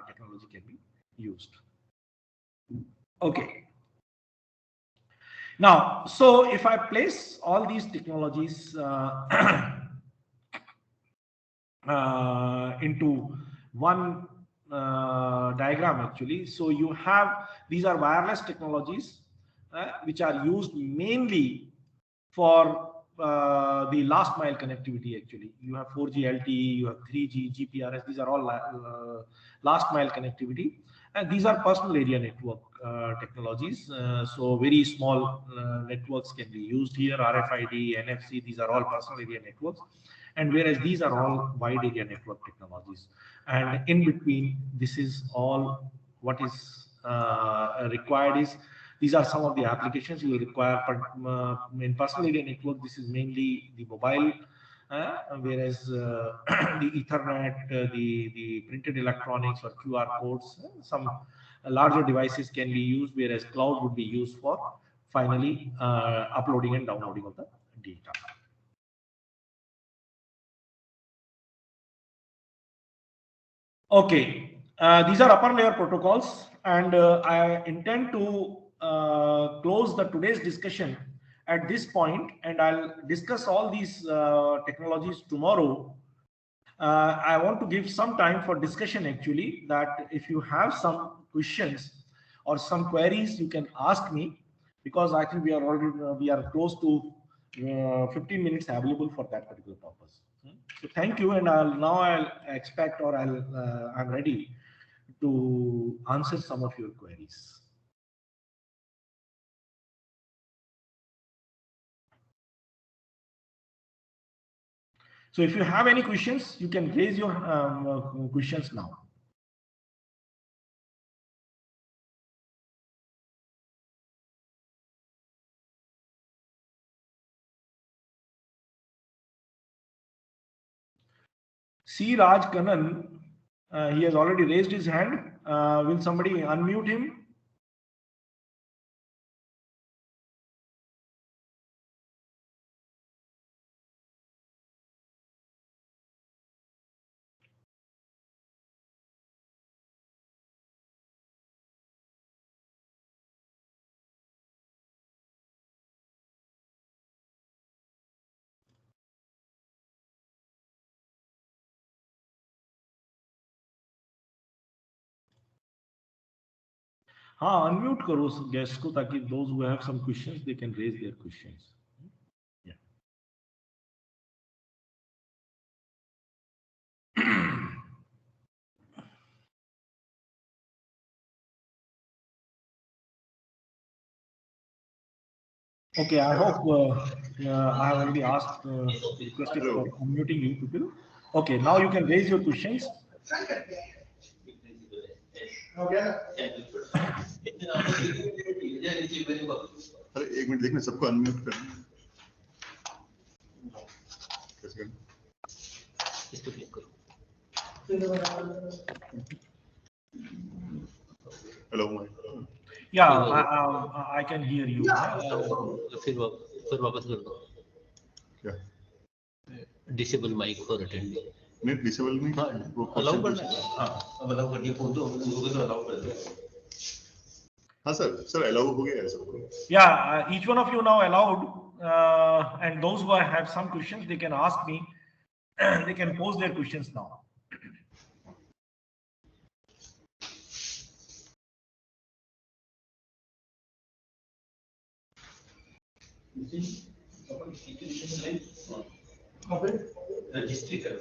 technology can be used. Okay. Now, so if I place all these technologies into one diagram actually, so you have, these are wireless technologies which are used mainly for the last mile connectivity actually. You have 4G LTE, you have 3G, GPRS, these are all last mile connectivity. And these are personal area network technologies. So very small networks can be used here, RFID, NFC, these are all personal area networks. And whereas these are all wide area network technologies. And in between, this is all what is required is, these are some of the applications you will require. In personal area network, this is mainly the mobile, whereas the Ethernet, the printed electronics or QR codes, some larger devices can be used, whereas cloud would be used for finally uploading and downloading of the data. Okay, these are upper layer protocols, and I intend to close today's discussion at this point, and I'll discuss all these technologies tomorrow. I want to give some time for discussion actually, that if you have some questions or some queries, you can ask me, because I think we are already we are close to 15 minutes available for that particular purpose. So thank you, and I'll expect, or I'm ready to answer some of your queries. So if you have any questions, you can raise your questions now. C. Raj Kanan, he has already raised his hand. Will somebody unmute him? हाँ, unmute करो उस guest को ताकि those who have some questions they can raise their questions. Yeah. Okay, I hope I have already asked, requested for unmuting you people. Okay, now you can raise your questions. अरे एक minute देखना सबको unmute करना कैसे करना इसको click करो hello Yeah, I can hear you. फिर वापस कर दो क्या डिसेबल माइक फॉर अटेंडिंग नहीं डिसेबल नहीं अलाउ करना है हाँ अब अलाउ कर दिया फोन तो अलाउ कर दिया हाँ सर अलाउ हो गया है सबको Yeah, each one of you now allowed, and those who have some questions, they can ask me. They can pose their questions now. Registry कर